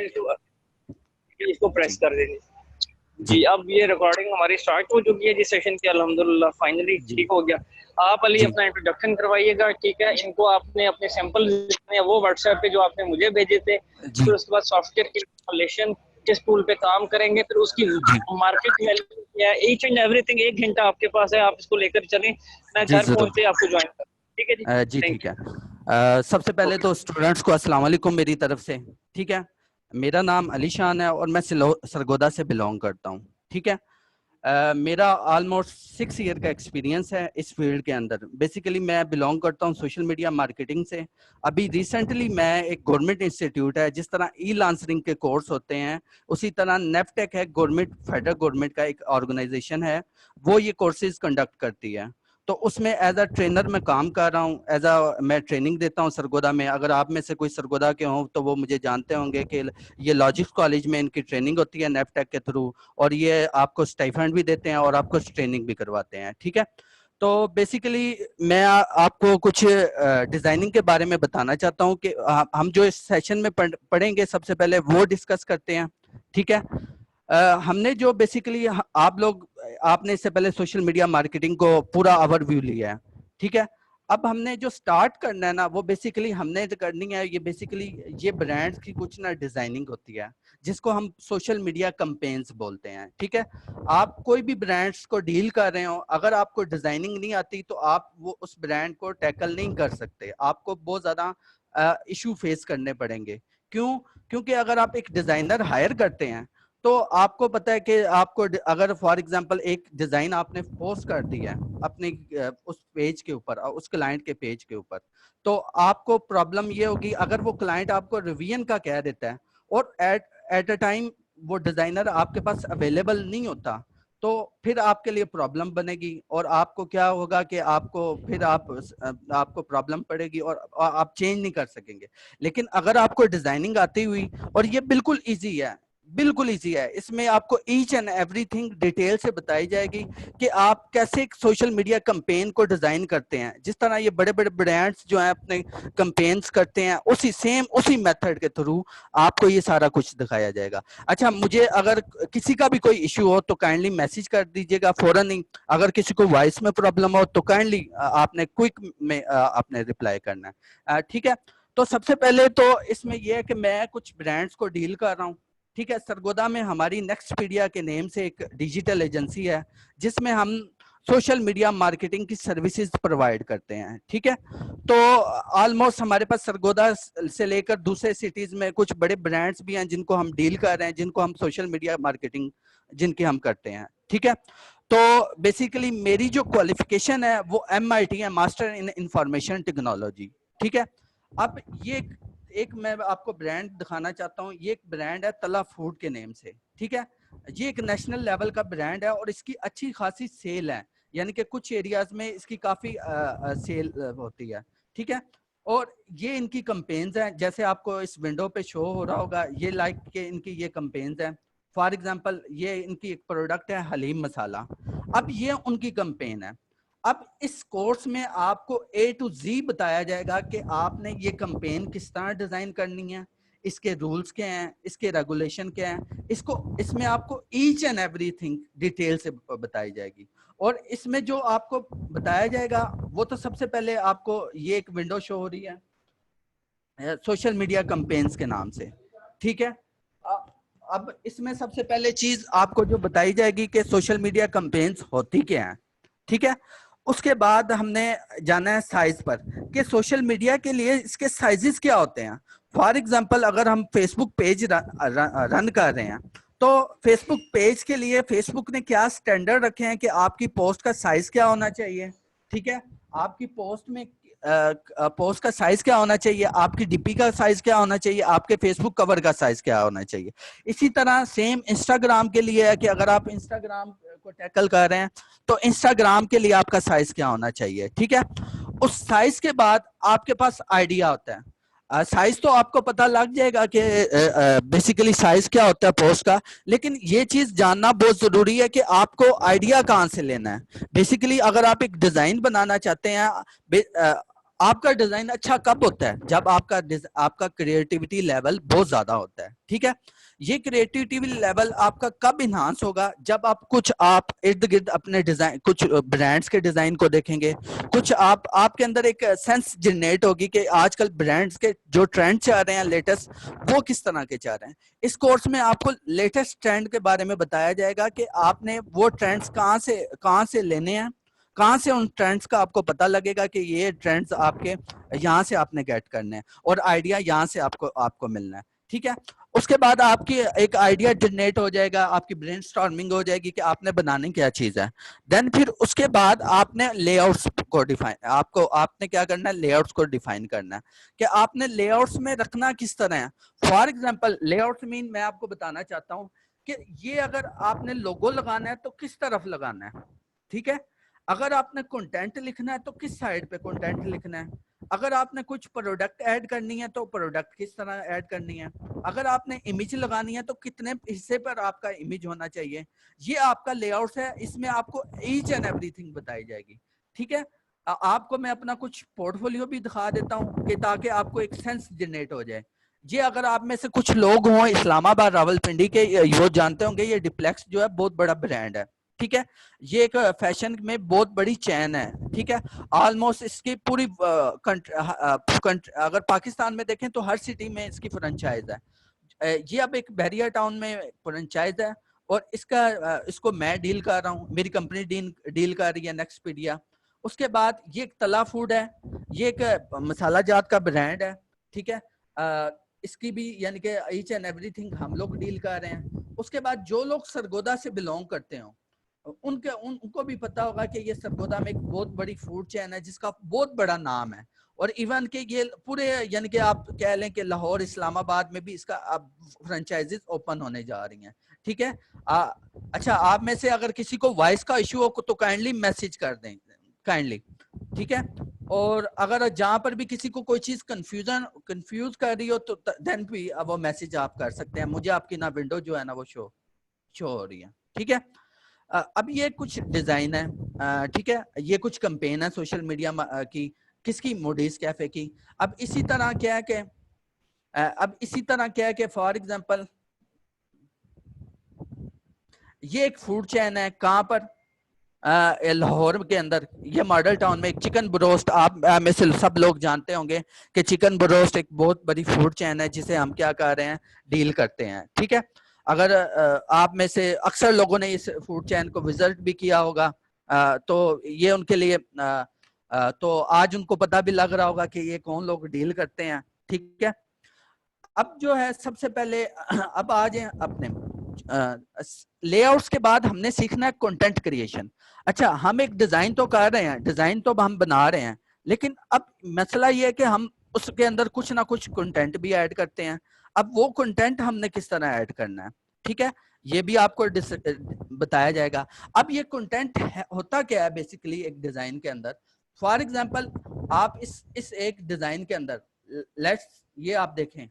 इसको प्रेस कर देंगे जी। अब ये रिकॉर्डिंग हमारी स्टार्ट हो चुकी है जिस सेशन की, अल्हम्दुलिल्लाह फाइनली ठीक हो गया। आप अली अपना इंट्रोडक्शन करवाइएगा, ठीक है। इनको आपने अपने सैंपल वो व्हाट्सएप पे जो आपने मुझे भेजे थे, फिर उसके बाद सॉफ्टवेयर की इंस्टॉलेशन किस टूल पे काम करेंगे, फिर उसकी मार्केट वैल्यू क्या है, ईच एंड एवरीथिंग 1 घंटा आपके पास है, आप इसको लेकर चलें। मैं घर पहुंचते आपको ज्वाइन कर, ठीक है जी? जी ठीक है। सबसे पहले तो स्टूडेंट्स को अस्सलाम वालेकुम मेरी तरफ से, ठीक है। मेरा नाम अली शान है और मैं सरगोदा से बिलोंग करता हूँ, ठीक है। मेरा ऑलमोस्ट 6 ईयर का एक्सपीरियंस है इस फील्ड के अंदर। बेसिकली मैं बिलोंग करता हूँ सोशल मीडिया मार्केटिंग से। अभी रिसेंटली मैं एक गवर्नमेंट इंस्टीट्यूट है, जिस तरह ई लॉन्सरिंग के कोर्स होते हैं उसी तरह नेफ्टेक है, गवर्नमेंट फेडरल गवर्नमेंट का एक ऑर्गेनाइजेशन है, वो ये कोर्सेज कंडक्ट करती है। तो उसमें एज अ ट्रेनर मैं काम कर रहा हूँ, एज अ मैं ट्रेनिंग देता हूँ सरगोदा में। अगर आप में से कोई सरगोदा के हों तो वो मुझे जानते होंगे कि ये लॉजिक्स कॉलेज में इनकी ट्रेनिंग होती है नेफ्टेक के थ्रू, और ये आपको स्टाइफंड भी देते हैं और आपको ट्रेनिंग भी करवाते हैं, ठीक है। तो बेसिकली मैं आपको कुछ डिजाइनिंग के बारे में बताना चाहता हूँ कि हम जो इस सेशन में पढ़ेंगे सबसे पहले वो डिस्कस करते हैं, ठीक है। हमने जो बेसिकली आप लोग आपने इससे पहले सोशल मीडिया मार्केटिंग को पूरा ओवरव्यू लिया है, ठीक है। अब हमने जो स्टार्ट करना है ना, वो बेसिकली हमने करनी है ये बेसिकली ये ब्रांड्स की कुछ ना डिजाइनिंग होती है जिसको हम सोशल मीडिया कैंपेन्स बोलते हैं, ठीक है। आप कोई भी ब्रांड्स को डील कर रहे हो, अगर आपको डिजाइनिंग नहीं आती तो आप वो उस ब्रांड को टैकल नहीं कर सकते, आपको बहुत ज्यादा इशू फेस करने पड़ेंगे। क्यों? क्योंकि अगर आप एक डिजाइनर हायर करते हैं तो आपको पता है कि आपको अगर फॉर एग्जांपल एक डिजाइन आपने पोस्ट कर दिया है अपने उस पेज के ऊपर, उस क्लाइंट के पेज के ऊपर, तो आपको प्रॉब्लम ये होगी अगर वो क्लाइंट आपको रिवीजन का कह देता है और एट अ टाइम वो डिजाइनर आपके पास अवेलेबल नहीं होता, तो फिर आपके लिए प्रॉब्लम बनेगी और आपको क्या होगा कि आपको फिर आपको प्रॉब्लम पड़ेगी और आप चेंज नहीं कर सकेंगे। लेकिन अगर आपको डिजाइनिंग आती हुई, और ये बिल्कुल इजी है, बिल्कुल इजी है, इसमें आपको ईच एंड एवरीथिंग डिटेल से बताई जाएगी कि आप कैसे एक सोशल मीडिया कैंपेन को डिजाइन करते हैं। जिस तरह ये बड़े बड़े ब्रांड्स जो हैं अपने कैंपेन्स करते हैं, उसी मेथड के थ्रू आपको ये सारा कुछ दिखाया जाएगा। अच्छा, मुझे अगर किसी का भी कोई इश्यू हो तो काइंडली मैसेज कर दीजिएगा फौरन ही। अगर किसी को वॉइस में प्रॉब्लम हो तो काइंडली आपने क्विक में आपने रिप्लाई करना है, ठीक है। तो सबसे पहले तो इसमें यह है कि मैं कुछ ब्रांड्स को डील कर रहा हूँ, ठीक है। सरगोदा में हमारी नेक्स्टपीडिया के नेम से एक डिजिटल एजेंसी है जिसमें हम सोशल मीडिया मार्केटिंग की सर्विसेज प्रोवाइड करते हैं, ठीक है। तो ऑलमोस्ट हमारे पास सरगोदा से लेकर दूसरे सिटीज में कुछ बड़े ब्रांड्स भी हैं जिनको हम डील कर रहे हैं, जिनको हम सोशल मीडिया मार्केटिंग जिनकी हम करते हैं, ठीक है। तो बेसिकली मेरी जो क्वालिफिकेशन है वो MIT है, मास्टर इन इंफॉर्मेशन टेक्नोलॉजी, ठीक है। अब ये एक मैं आपको ब्रांड दिखाना चाहता हूँ, ये एक ब्रांड है तला फूड के नेम से, ठीक है। ये एक नेशनल लेवल का ब्रांड है और इसकी अच्छी खासी सेल है, यानी कि कुछ एरियाज में इसकी काफी सेल होती है, ठीक है। और ये इनकी कैंपेन्स हैं, जैसे आपको इस विंडो पे शो हो रहा होगा, ये लाइक के इनकी ये कैंपेन्स हैं। फॉर एग्जांपल ये इनकी एक प्रोडक्ट है हलीम मसाला, अब ये उनकी कैंपेन है। अब इस कोर्स में आपको A to Z बताया जाएगा कि आपने ये कैंपेन किस तरह डिजाइन करनी है, इसके रूल्स क्या हैं, इसके रेगुलेशन क्या हैं, इसमें आपको ईच एंड एवरीथिंग डिटेल से बताई जाएगी। और इसमें जो आपको बताया जाएगा वो तो सबसे पहले आपको ये एक विंडो शो हो रही है सोशल मीडिया कैंपेन्स के नाम से, ठीक है। अब इसमें सबसे पहले चीज आपको जो बताई जाएगी कि सोशल मीडिया कैंपेन्स होती क्या है, ठीक है। उसके बाद हमने जाना है साइज पर कि सोशल मीडिया के लिए इसके साइजेस क्या होते हैं। फॉर एग्जांपल अगर हम फेसबुक पेज रन कर रहे हैं तो फेसबुक पेज के लिए फेसबुक ने क्या स्टैंडर्ड रखे हैं कि आपकी पोस्ट का साइज क्या होना चाहिए, ठीक है। आपकी पोस्ट में पोस्ट का साइज क्या होना चाहिए, आपकी डीपी का साइज क्या होना चाहिए, आपके फेसबुक कवर का साइज क्या होना चाहिए। इसी तरह सेम इंस्टाग्राम के लिए है कि अगर आप इंस्टाग्राम को टैकल कर रहे हैं तो इंस्टाग्राम के लिए आपका साइज क्या होना चाहिए, ठीक है। उस साइज के बाद आपके पास आइडिया होता है। साइज तो आपको पता लग जाएगा कि बेसिकली साइज क्या होता है पोस्ट का, लेकिन ये चीज जानना बहुत जरूरी है कि आपको आइडिया कहाँ से लेना है। बेसिकली अगर आप एक डिजाइन बनाना चाहते हैं, आपका डिजाइन अच्छा कब होता है? जब आपका क्रिएटिविटी लेवल बहुत ज्यादा होता है, ठीक है। ये क्रिएटिविटी लेवल आपका कब इन्हांस होगा? जब आप इर्द गिर्द अपने डिजाइन, कुछ ब्रांड्स के डिजाइन को देखेंगे, कुछ आपके अंदर एक सेंस जनरेट होगी कि आजकल ब्रांड्स के जो ट्रेंड चल रहे हैं लेटेस्ट, वो किस तरह के चल रहे हैं। इस कोर्स में आपको लेटेस्ट ट्रेंड के बारे में बताया जाएगा कि आपने वो ट्रेंड्स कहाँ से लेने हैं, कहाँ से उन ट्रेंड्स का आपको पता लगेगा कि ये ट्रेंड्स आपके यहाँ से आपने गेट करने हैं और आइडिया यहाँ से आपको मिलना है, ठीक है। उसके बाद आपकी एक आइडिया जनरेट हो जाएगा, आपकी ब्रेनस्टॉर्मिंग हो जाएगी कि आपने बनाने क्या चीज है। देन फिर उसके बाद आपने लेआउट्स को आपने क्या करना है, लेआउट्स को डिफाइन करना है कि आपने लेआउट्स में रखना किस तरह है। फॉर एग्जांपल लेआउट्स मीन, मैं आपको बताना चाहता हूँ कि ये अगर आपने लोगो लगाना है तो किस तरफ लगाना है, ठीक है। अगर आपने कंटेंट लिखना है तो किस साइड पे कंटेंट लिखना है। अगर आपने कुछ प्रोडक्ट ऐड करनी है तो प्रोडक्ट किस तरह ऐड करनी है। अगर आपने इमेज लगानी है तो कितने हिस्से पर आपका इमेज होना चाहिए। ये आपका लेआउट है, इसमें आपको ईच एंड एवरीथिंग बताई जाएगी, ठीक है। आपको मैं अपना कुछ पोर्टफोलियो भी दिखा देता हूँ कि ताकि आपको एक सेंस जनरेट हो जाए। ये अगर आप में से कुछ लोग हों इस्लामाबाद रावलपिंडी के, वो जानते होंगे ये डिप्लेक्स जो है बहुत बड़ा ब्रांड है, ठीक है। ये एक फैशन में बहुत बड़ी चैन है, ठीक है। ऑलमोस्ट इसकी पूरी अगर पाकिस्तान में देखें तो हर सिटी में इसकी फ्रेंचाइज है। ये अब एक बैरियर टाउन में फ्रेंचाइज है और इसको मैं डील कर रहा हूँ, मेरी कंपनी डील कर रही है नेक्सपीडिया। उसके बाद ये एक तला फूड है, ये एक मसाला जात का ब्रांड है, ठीक है। इसकी भी यानी कि ईच एंड एवरीथिंग हम लोग डील कर रहे हैं। उसके बाद जो लोग सरगोदा से बिलोंग करते हो उनको भी पता होगा कि ये सरगोदा में एक बहुत बड़ी फूड चेन है जिसका बहुत बड़ा नाम है। और इवन के ये पूरे यानी कि आप कह लें कि लाहौर इस्लामाबाद में भी इसका अब फ्रेंचाइजेस ओपन होने जा रही हैं, ठीक है। अच्छा, आप में से अगर किसी को वॉइस का इशू हो तो काइंडली मैसेज कर दें, काइंडली, ठीक है। और अगर जहां पर भी किसी को कोई चीज कंफ्यूज कर रही हो तो देन भी वो मैसेज आप कर सकते हैं, मुझे आपकी ना विंडो जो है ना वो शो हो रही है, ठीक है। अब ये कुछ डिजाइन है, ठीक है। ये कुछ कैंपेन है सोशल मीडिया की, किसकी, मूडीज कैफे की। अब इसी तरह क्या है कि फॉर एग्जांपल ये एक फूड चेन है, कहां पर, लाहौर के अंदर, ये मॉडल टाउन में एक चिकन ब्रोस्ट, आप में से सब लोग जानते होंगे कि चिकन ब्रोस्ट एक बहुत बड़ी फूड चेन है जिसे हम क्या कर रहे हैं, डील करते हैं, ठीक है। अगर आप में से अक्सर लोगों ने इस फूड चेन को विजिट भी किया होगा, तो ये उनके लिए तो आज उनको पता भी लग रहा होगा कि ये कौन लोग डील करते हैं, ठीक है। अब जो है सबसे पहले अब आ जाए अपने लेआउट्स के बाद हमने सीखना है कंटेंट क्रिएशन। अच्छा, हम एक डिजाइन तो कर रहे हैं, डिजाइन तो हम बना रहे हैं, लेकिन अब मसला ये है कि हम उसके अंदर कुछ ना कुछ कंटेंट भी ऐड करते हैं। अब वो कंटेंट हमने किस तरह ऐड करना है, ठीक है, ये भी आपको बताया जाएगा। अब ये कंटेंट होता क्या है बेसिकली एक डिजाइन के अंदर। फॉर एग्जांपल आप इस एक डिजाइन के अंदर लेट्स ये आप देखें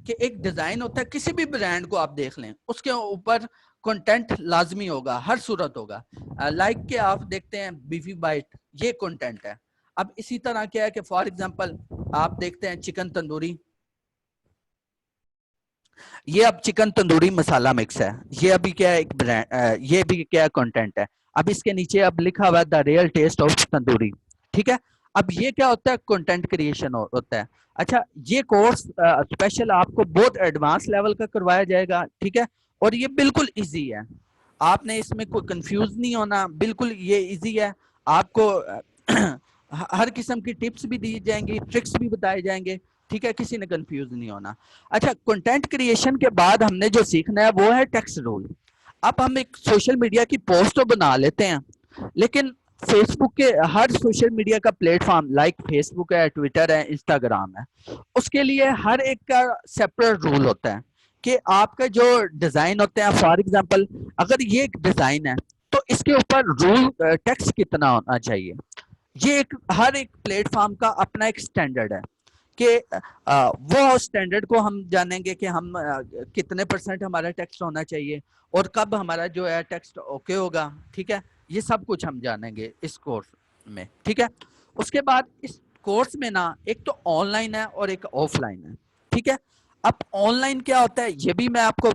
कि एक डिजाइन होता है, किसी भी ब्रांड को आप देख लें उसके ऊपर कंटेंट लाजमी होगा, हर सूरत होगा। लाइक के आप देखते हैं बीफी बाइट, ये कंटेंट है। अब इसी तरह क्या है कि फॉर एग्जांपल आप देखते हैं चिकन तंदूरी, ये अब चिकन तंदूरी मसाला मिक्स है, ये अभी क्या है एक ब्रांड, ये भी क्या कंटेंट है। अब इसके नीचे अब लिखा हुआ है the real taste of tandoori, ठीक है। अब ये क्या होता है, कंटेंट क्रिएशन होता है। अच्छा, ये कोर्स स्पेशल आपको बहुत एडवांस लेवल का करवाया जाएगा, ठीक है। और ये बिल्कुल इजी है, आपने इसमें कोई कंफ्यूज नहीं होना, बिल्कुल ये इजी है। आपको हर किस्म की टिप्स भी दी जाएंगी, ट्रिक्स भी बताए जाएंगे, ठीक है, किसी ने कंफ्यूज नहीं होना। अच्छा, कंटेंट क्रिएशन के बाद हमने जो सीखना है वो है टेक्स्ट रूल। अब हम एक सोशल मीडिया की पोस्ट तो बना लेते हैं, लेकिन फेसबुक के हर सोशल मीडिया का प्लेटफॉर्म लाइक फेसबुक है, ट्विटर है, इंस्टाग्राम है, उसके लिए हर एक का सेपरेट रूल होता है कि आपका जो डिजाइन होते हैं। फॉर एग्जांपल अगर ये एक डिजाइन है तो इसके ऊपर रूल टेक्स्ट कितना होना चाहिए। ये एक हर एक प्लेटफॉर्म का अपना एक स्टैंडर्ड है कि वो स्टैंडर्ड को हम जानेंगे कि हम कितने % हमारा टेक्स्ट होना चाहिए और कब हमारा जो है टेक्स्ट ओके होगा, ठीक है। ये सब कुछ हम जानेंगे इस कोर्स में, ठीक है। उसके बाद कोर्स में ना एक तो ऑनलाइन है और एक ऑफलाइन है, ठीक है। अब ऑनलाइन क्या होता है ये भी मैं आपको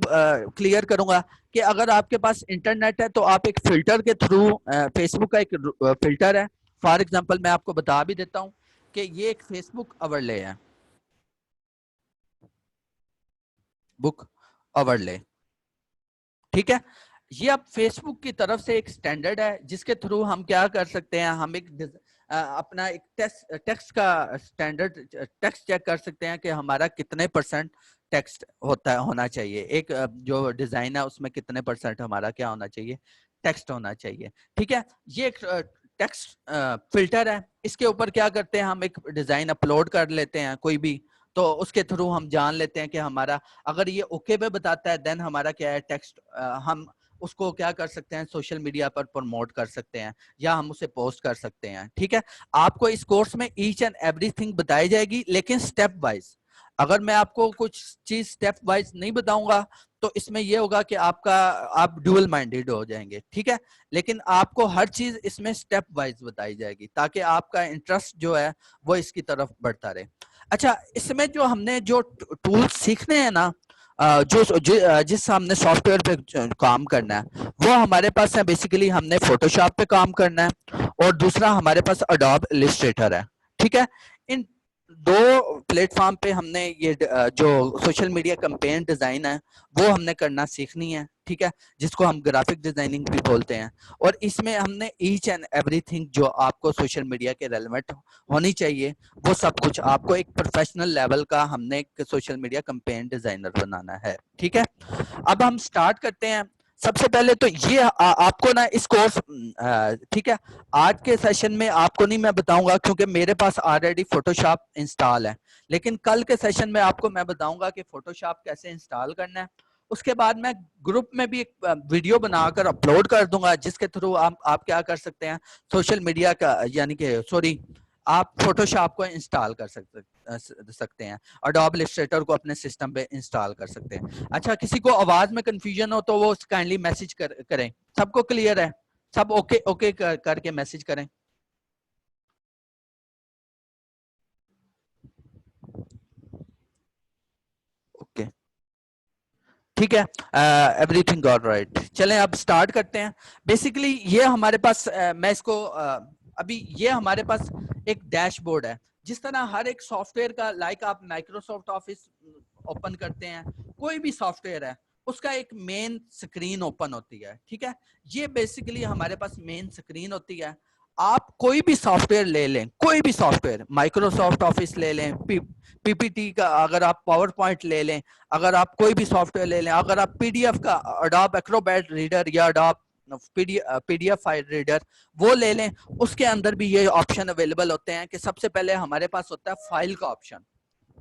क्लियर करूंगा कि अगर आपके पास इंटरनेट है तो आप एक फिल्टर के थ्रू, फेसबुक का एक फिल्टर है, फॉर एग्जांपल मैं आपको बता भी देता हूं कि ये एक फेसबुक ओवरले है, बुक ओवरले, ठीक है। ये अब फेसबुक की तरफ से एक स्टैंडर्ड है जिसके थ्रू हम क्या कर सकते हैं, हम एक अपना एक टेक्स्ट का स्टैंडर्ड टेक्स्ट चेक कर सकते हैं कि हमारा कितने परसेंट टेक्स्ट होना चाहिए, एक जो डिजाइन है उसमें कितने परसेंट हमारा क्या होना चाहिए, टेक्स्ट होना चाहिए, ठीक है। ये एक टेक्स्ट फिल्टर है, इसके ऊपर क्या करते हैं, हम एक डिजाइन अपलोड कर लेते हैं कोई भी, तो उसके थ्रू हम जान लेते हैं कि हमारा अगर ये ओके पे बताता है देन हमारा क्या है टेक्स्ट, हम उसको क्या कर सकते हैं सोशल मीडिया पर प्रमोट कर सकते हैं या हम उसे पोस्ट कर सकते हैं, ठीक है। आपको इस कोर्स में ईच एंड एवरीथिंग बताई जाएगी लेकिन स्टेप वाइज। अगर मैं आपको कुछ चीज स्टेप वाइज नहीं बताऊंगा तो इसमें यह होगा कि आप ड्यूअल माइंडेड हो जाएंगे, ठीक है। लेकिन आपको हर चीज इसमें स्टेप वाइज बताई जाएगी ताकि आपका इंटरेस्ट जो है वो इसकी तरफ बढ़ता रहे। अच्छा, इसमें जो हमने जो टूल्स सीखने हैं ना, जिस हमने सॉफ्टवेयर पे काम करना है वो हमारे पास है, बेसिकली हमने फोटोशॉप पे काम करना है और दूसरा हमारे पास अडोब इलस्ट्रेटर है, ठीक है। इन दो प्लेटफॉर्म पे हमने ये जो सोशल मीडिया कैंपेन डिजाइन है वो हमने करना सीखनी है, ठीक है, जिसको हम ग्राफिक डिजाइनिंग भी बोलते हैं। और इसमें हमने ईच एंड एवरीथिंग जो आपको सोशल मीडिया के रेलेवेंट होनी चाहिए वो सब कुछ आपको एक प्रोफेशनल लेवल का हमने एक सोशल मीडिया कैंपेन डिजाइनर बनाना है, ठीक है। अब हम स्टार्ट करते हैं। सबसे पहले तो ये आपको ना इस कोर्स, ठीक है, आज के सेशन में आपको नहीं मैं बताऊंगा क्योंकि मेरे पास ऑलरेडी फोटोशॉप इंस्टॉल है, लेकिन कल के सेशन में आपको मैं बताऊंगा कि फोटोशॉप कैसे इंस्टॉल करना है। उसके बाद मैं ग्रुप में भी एक वीडियो बनाकर अपलोड कर दूंगा जिसके थ्रू आप क्या कर सकते हैं सोशल मीडिया का, यानी कि सॉरी, आप फोटोशॉप को इंस्टॉल कर सकते हैं, अडोब इलस्ट्रेटर को अपने सिस्टम पे इंस्टॉल कर सकते हैं। अच्छा, किसी को आवाज में कंफ्यूजन हो तो वो काइंडली मैसेज करें। सबको क्लियर है? सब ओके ओके करके मैसेज करें। ओके, ठीक है, एवरीथिंग ऑल राइट। चलें अब स्टार्ट करते हैं। बेसिकली ये हमारे पास मैं इसको अभी ये हमारे पास एक डैशबोर्ड है। जिस तरह हर एक सॉफ्टवेयर का, लाइक आप माइक्रोसॉफ्ट ऑफिस ओपन करते हैं, कोई भी सॉफ्टवेयर है उसका एक मेन स्क्रीन ओपन होती है, ठीक है। ये बेसिकली हमारे पास मेन स्क्रीन होती है। आप कोई भी सॉफ्टवेयर ले लें, कोई भी सॉफ्टवेयर, माइक्रोसॉफ्ट ऑफिस ले लें, पीपीटी का, अगर आप पावर पॉइंट ले लें, अगर आप कोई भी सॉफ्टवेयर ले लें, अगर आप पीडीएफ का अडोब एक्रोबैट रीडर या अडोब पीडीएफ फाइल रीडर वो ले लें, उसके अंदर भी ये ऑप्शन अवेलेबल होते हैं कि सबसे पहले हमारे पास होता है फाइल का ऑप्शन,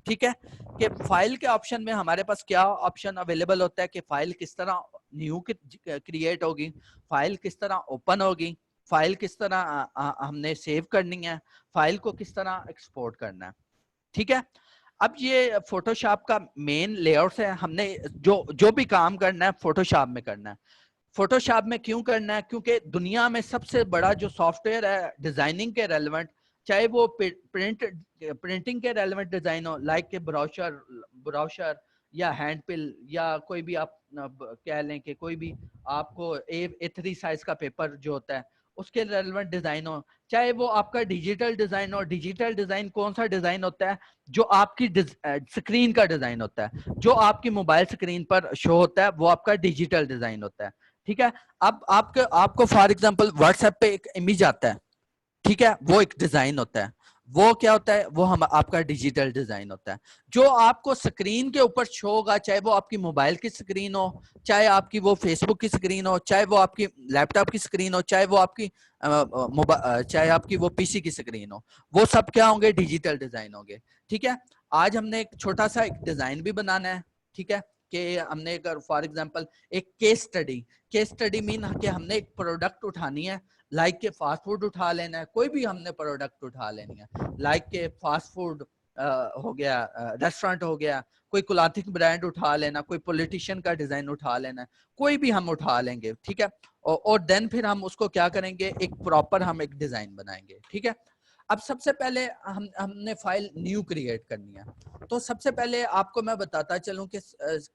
ठीक है। कि फाइल के ऑप्शन में हमारे पास क्या ऑप्शन अवेलेबल होता है कि फाइल किस तरह न्यू क्रिएट होगी, फाइल किस तरह ओपन होगी, फाइल किस तरह हमने सेव करनी है, फाइल को किस तरह एक्सपोर्ट करना है, ठीक है। अब ये फोटोशॉप का मेन लेआउट है। हमने जो जो भी काम करना है फोटोशॉप में करना है। फोटोशॉप में क्यों करना है? क्योंकि दुनिया में सबसे बड़ा जो सॉफ्टवेयर है डिजाइनिंग के रेलेवेंट, चाहे वो प्रिंटिंग के रेलेवेंट डिजाइन हो, लाइक के ब्राउशर या हैंडपिल, या कोई भी आप कह लें कि कोई भी आपको A3 साइज का पेपर जो होता है उसके रेलेवेंट डिजाइन हो, चाहे वो आपका डिजिटल डिजाइन हो। डिजिटल डिजाइन कौन सा डिजाइन होता है? जो आपकी स्क्रीन का डिजाइन होता है, जो आपकी मोबाइल स्क्रीन पर शो होता है वो आपका डिजिटल डिजाइन होता है, ठीक है। अब आपको फॉर एग्जांपल व्हाट्सएप पे एक इमेज आता है, ठीक है, वो एक डिजाइन होता है। वो क्या होता है? वो हम आपका डिजिटल डिजाइन होता है। जो आपको स्क्रीन के ऊपर शो होगा, चाहे वो आपकी मोबाइल की स्क्रीन हो, चाहे आपकी वो फेसबुक की स्क्रीन हो, चाहे वो आपकी लैपटॉप की स्क्रीन हो, चाहे वो आपकी चाहे आपकी वो पीसी की स्क्रीन हो, वो सब क्या होंगे? डिजिटल डिजाइन होंगे, ठीक है। आज हमने एक छोटा सा एक डिजाइन भी बनाना है, ठीक है, कि हमने अगर फॉर एग्जांपल एक केस स्टडी मीन कि हमने एक प्रोडक्ट उठानी है, लाइक के फास्ट फूड उठा लेना है, कोई भी हमने प्रोडक्ट उठा लेनी है, लाइक के फास्ट फूड हो गया, रेस्टोरेंट हो गया, कोई क्लॉथिंग ब्रांड उठा लेना, कोई पॉलिटिशियन का डिजाइन उठा लेना, कोई भी हम उठा लेंगे, ठीक है। और देन फिर हम उसको क्या करेंगे? एक प्रॉपर हम एक डिजाइन बनाएंगे, ठीक है। अब सबसे पहले हमने फाइल न्यू क्रिएट करनी है, तो सबसे पहले आपको मैं बताता चलूं कि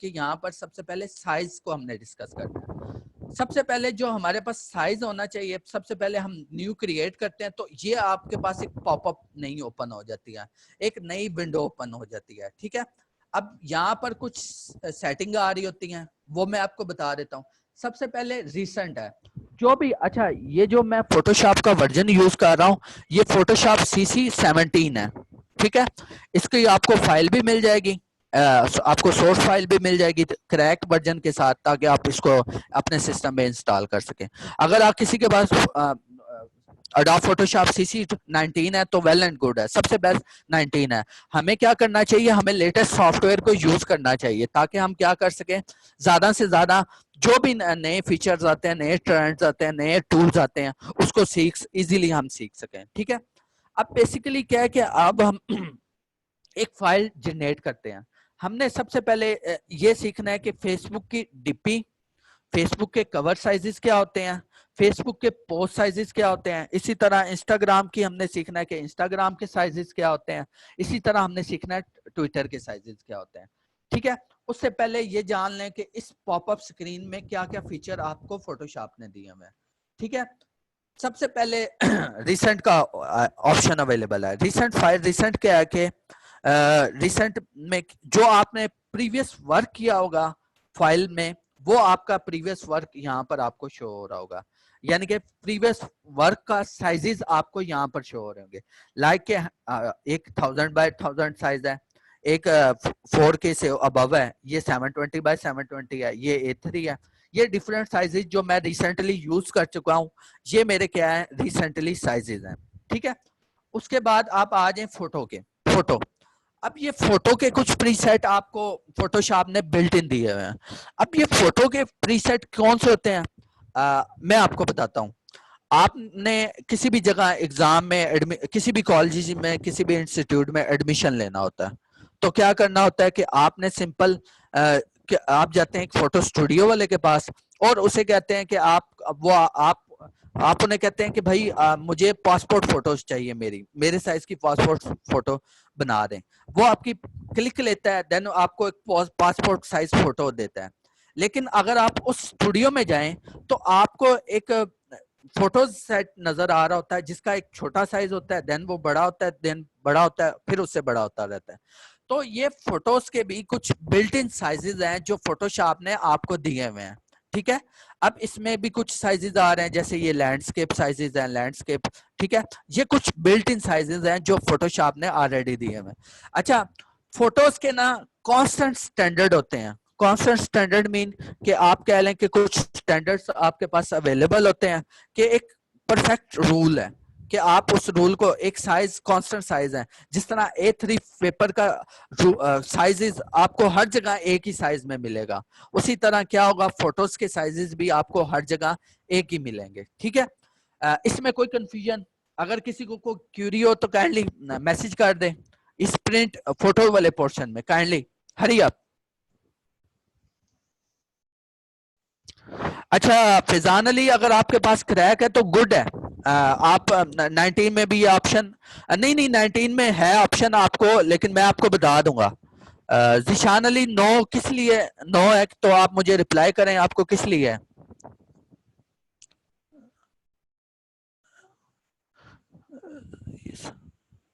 यहाँ पर सबसे पहले साइज को हमने डिस्कस करना है। सबसे पहले जो हमारे पास साइज होना चाहिए, सबसे पहले हम न्यू क्रिएट करते हैं तो ये आपके पास एक पॉपअप नई ओपन हो जाती है, एक नई विंडो ओपन हो जाती है, ठीक है। अब यहाँ पर कुछ सेटिंग आ रही होती हैं, वो मैं आपको बता देता हूँ। सबसे पहले रिसेंट है जो भी, अच्छा ये जो मैं फोटोशॉप का वर्जन यूज कर रहा हूँ ये फोटोशॉप CC 17 है, ठीक है। इसकी आपको फाइल भी मिल जाएगी, आपको सोर्स फाइल भी मिल जाएगी क्रैक वर्जन के साथ, ताकि आप इसको अपने सिस्टम में इंस्टॉल कर सकें। अगर आप किसी के पास अडोब फोटोशॉप CC 19 है तो वेल एंड गुड है, सबसे बेस्ट 19 है। हमें क्या करना चाहिए, हमें लेटेस्ट सॉफ्टवेयर को यूज करना चाहिए ताकि हम क्या कर सकें, ज्यादा से ज्यादा जो भी नए फीचर्स आते हैं, नए ट्रेंड्स आते हैं, नए टूल्स आते हैं, उसको इजीली हम सीख सकें, ठीक है। अब बेसिकली क्या है कि अब हम एक फाइल जनरेट करते हैं। हमने सबसे पहले ये सीखना है कि फेसबुक की डीपी, फेसबुक के कवर साइजेस क्या होते हैं, फेसबुक के पोस्ट साइजेस क्या होते हैं। इसी तरह इंस्टाग्राम की हमने सीखना है कि इंस्टाग्राम के साइजेस क्या होते हैं। इसी तरह हमने सीखना है ट्विटर के साइजेस क्या होते हैं, ठीक है। उससे पहले ये जान लें कि इस पॉपअप स्क्रीन में क्या क्या फीचर आपको फोटोशॉप ने दिए हुए हैं, ठीक है। सबसे पहले रिसेंट का ऑप्शन अवेलेबल है। रिसेंट फाइल, रिसेंट क्या है कि रिसेंट में जो आपने प्रीवियस वर्क किया होगा फाइल में, वो आपका प्रीवियस वर्क यहाँ पर आपको शो हो रहा होगा, यानी कि प्रीवियस वर्क का साइजेस आपको यहाँ पर शो हो रहे होंगे। लाइक के एक 1000 बाय 1000 साइज है, एक 4K से अबव है, ये 720 बाय 720 है, ये A3 है। ये डिफरेंट साइजेस जो मैं रिसेंटली यूज कर चुका हूँ, ये मेरे क्या है रिसेंटली साइजेस हैं, ठीक है। उसके बाद आप आ जाए फोटो के, फोटो। अब ये फोटो के कुछ प्रीसेट आपको फोटोशॉप ने बिल्ट इन दिए हुए हैं। अब ये फोटो के प्रीसेट कौन से होते हैं, मैं आपको बताता हूँ। आपने किसी भी जगह एग्जाम में, किसी भी कॉलेज में, किसी भी इंस्टीट्यूट में एडमिशन लेना होता है, तो क्या करना होता है कि आपने सिंपल कि आप जाते हैं एक फोटो स्टूडियो वाले के पास और उसे कहते हैं कि आप उन्हें कहते हैं कि भाई मुझे पासपोर्ट फोटोज चाहिए, मेरे साइज की पासपोर्ट फोटो बना दें। वो आपकी क्लिक लेता है, देन आपको एक पासपोर्ट साइज फोटो देता है। लेकिन अगर आप उस स्टूडियो में जाएं तो आपको एक फोटो सेट नजर आ रहा होता है जिसका एक छोटा साइज होता है, देन वो बड़ा होता है, देन बड़ा होता है, फिर उससे बड़ा होता रहता है। तो ये फोटोज के भी कुछ बिल्ट इन साइजेस हैं जो फोटोशॉप ने आपको दिए हुए हैं, ठीक है। अब इसमें भी कुछ साइजेस आ रहे हैं, जैसे ये लैंडस्केप साइजेस हैं, लैंडस्केप, ठीक है। ये कुछ बिल्ट इन साइजेस हैं जो फोटोशॉप ने ऑलरेडी दिए हुए हैं। अच्छा, फोटोज के ना कांस्टेंट स्टैंडर्ड होते हैं। कांस्टेंट स्टैंडर्ड मीन कि आप कह लें कि कुछ स्टैंडर्ड्स आपके पास अवेलेबल होते हैं कि एक परफेक्ट रूल है कि आप उस रूल को, एक साइज कांस्टेंट साइज है, जिस तरह A3 पेपर का साइजेस आपको हर जगह एक ही साइज में मिलेगा, उसी तरह क्या होगा फोटोज के साइजेस भी आपको हर जगह एक ही मिलेंगे, ठीक है। इसमें कोई कंफ्यूजन, अगर किसी को कोई क्यूरी हो तो काइंडली मैसेज कर दें इस प्रिंट फोटो वाले पोर्शन में, काइंडली हरी अप। अच्छा फिजान अली, अगर आपके पास क्रैक है तो गुड है। आप 19 में भी ये ऑप्शन, नहीं नहीं 19 में है ऑप्शन आपको, लेकिन मैं आपको बता दूंगा। जिशान अली, नो किस लिए नो है, तो आप मुझे रिप्लाई करें आपको किस लिए है।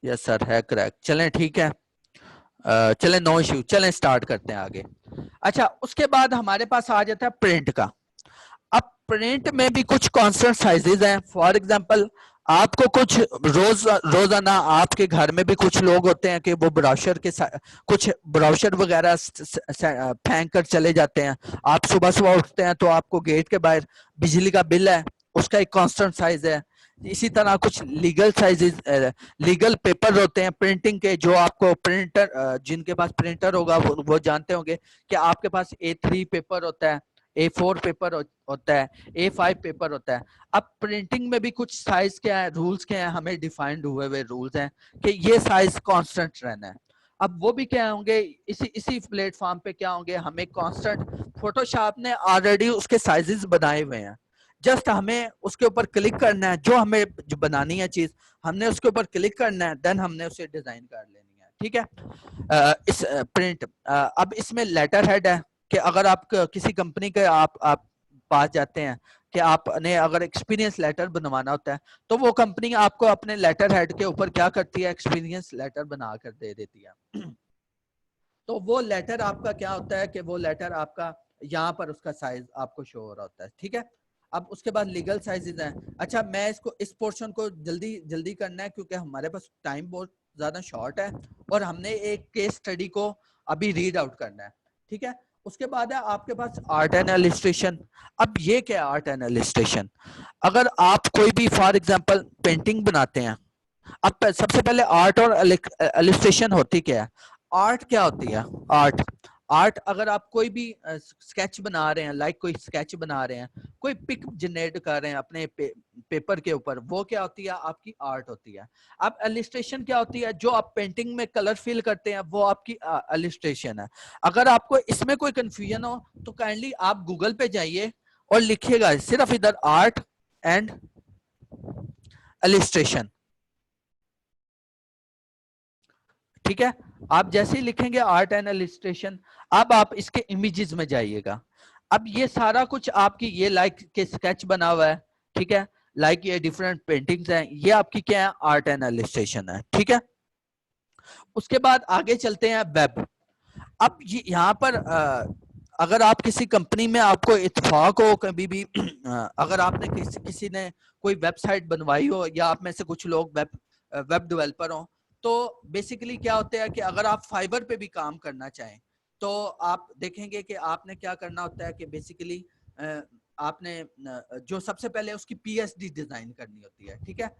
यस सर है क्रैक, चलें ठीक है। चलें नो इश्यू, चलें स्टार्ट करते हैं आगे। अच्छा उसके बाद हमारे पास आ जाता है प्रिंट का। अब प्रिंट में भी कुछ कॉन्स्टेंट साइजेस हैं। फॉर एग्जांपल आपको कुछ रोजाना आपके घर में भी कुछ लोग होते हैं कि वो ब्राउशर के कुछ ब्राउशर वगैरह फेंक कर चले जाते हैं। आप सुबह सुबह उठते हैं तो आपको गेट के बाहर बिजली का बिल है, उसका एक कांस्टेंट साइज है। इसी तरह कुछ लीगल साइजेस, लीगल पेपर होते हैं प्रिंटिंग के, जो आपको प्रिंटर, जिनके पास प्रिंटर होगा वो जानते होंगे कि आपके पास A3 पेपर होता है, A4 पेपर होता है, A5 पेपर होता है। अब प्रिंटिंग में भी कुछ साइज क्या है, रूल्स क्या है, हमें डिफाइंड हुए हुए रूल्स हैं कि ये साइज कांस्टेंट रहना है। अब वो भी क्या होंगे, इसी प्लेटफॉर्म पे क्या होंगे, हमें कांस्टेंट, फोटोशॉप ने ऑलरेडी उसके साइजेस बनाए हुए हैं। जस्ट हमें उसके ऊपर क्लिक करना है, जो हमें जो बनानी है चीज हमने उसके ऊपर क्लिक करना है, देन हमने उसे डिजाइन कर लेनी है। ठीक है। इस प्रिंट अब इसमें लेटर हेड है कि अगर आप किसी कंपनी के आप पास जाते हैं कि आपने अगर एक्सपीरियंस लेटर बनवाना होता है तो वो कंपनी आपको अपने लेटर हेड के ऊपर क्या करती है, एक्सपीरियंस लेटर बना कर दे देती है। तो वो लेटर आपका क्या होता है कि वो लेटर आपका यहाँ पर उसका साइज आपको शो हो रहा होता है। ठीक है। अब उसके बाद लीगल साइजेस हैं। अच्छा, मैं इस पोर्शन को जल्दी जल्दी करना है क्योंकि हमारे पास टाइम बहुत ज्यादा शॉर्ट है और हमने एक केस स्टडी को अभी रीड आउट करना है। ठीक है। उसके बाद है आपके पास आर्ट एंड इलस्ट्रेशन। अब ये क्या है आर्ट एंड इलस्ट्रेशन? अगर आप कोई भी फॉर एग्जांपल पेंटिंग बनाते हैं, अब सबसे पहले आर्ट और इलस्ट्रेशन होती क्या है? आर्ट क्या होती है? आर्ट आर्ट अगर आप कोई भी स्केच बना रहे हैं, लाइक कोई स्केच बना रहे हैं, कोई पिक जनरेट कर रहे हैं अपने पेपर के ऊपर, वो क्या होती है? आपकी आर्ट होती है। अब इलस्ट्रेशन क्या होती है? जो आप पेंटिंग में कलर फिल करते हैं वो आपकी इलस्ट्रेशन है। अगर आपको इसमें कोई कंफ्यूजन हो तो काइंडली आप गूगल पे जाइए और लिखिएगा सिर्फ इधर आर्ट एंड इलस्ट्रेशन। ठीक है। आप जैसे ही लिखेंगे आर्ट एंड इलस्ट्रेशन, अब आप इसके इमेजेस में जाइएगा। अब ये सारा कुछ आपकी ये लाइक के स्केच बना हुआ है। ठीक है। लाइक ये डिफरेंट पेंटिंग्स हैं, ये आपकी क्या है? आर्ट एंड इलस्ट्रेशन है। ठीक है। उसके बाद आगे चलते हैं वेब। अब ये यहाँ पर अगर आप किसी कंपनी में आपको इत्तेफाक हो कभी भी अगर आपने किसी ने कोई वेबसाइट बनवाई हो या आप में से कुछ लोग वेब डेवलपर हो, तो बेसिकली क्या होता है कि अगर आप फाइबर पे भी काम करना चाहें तो आप देखेंगे कि आपने क्या करना होता है कि बेसिकली आपने जो सबसे पहले उसकी पीएसडी डिजाइन करनी होती है। ठीक है।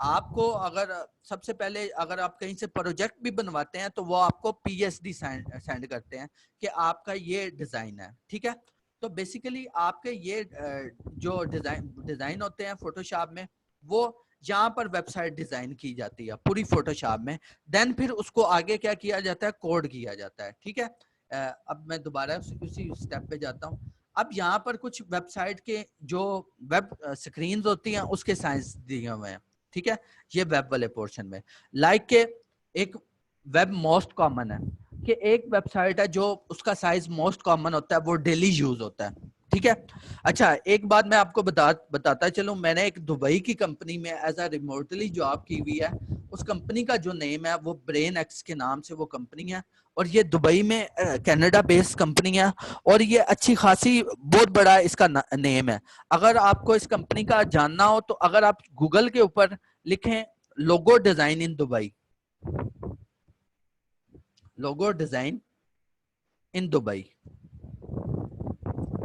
आपको अगर सबसे पहले अगर आप कहीं से प्रोजेक्ट भी बनवाते हैं तो वो आपको पीएसडी सेंड करते हैं कि आपका ये डिजाइन है। ठीक है। तो बेसिकली आपके ये जो डिजाइन होते हैं फोटोशॉप में, वो यहाँ पर वेबसाइट डिजाइन की जाती है पूरी फोटोशॉप में। देन फिर उसको आगे क्या किया जाता है? कोड किया जाता है। ठीक है। अब मैं दोबारा उसी स्टेप पे जाता हूँ। अब यहाँ पर कुछ वेबसाइट के जो वेब स्क्रीन होती हैं उसके साइज दिए हुए हैं। ठीक है। ये वेब वाले पोर्शन में लाइक के एक वेब मोस्ट कॉमन है कि एक वेबसाइट है जो उसका साइज मोस्ट कॉमन होता है, वो डेली यूज होता है। ठीक है। अच्छा, एक बात मैं आपको बताता चलूं, मैंने एक दुबई की कंपनी में एज अ रिमोटली जॉब की हुई है। उस कंपनी का जो नेम है वो ब्रेन एक्स के नाम से वो कंपनी है और ये दुबई में कनाडा बेस्ड कंपनी है और ये अच्छी खासी बहुत बड़ा इसका नेम है। अगर आपको इस कंपनी का जानना हो तो अगर आप गूगल के ऊपर लिखें logo design in Dubai, logo design in Dubai,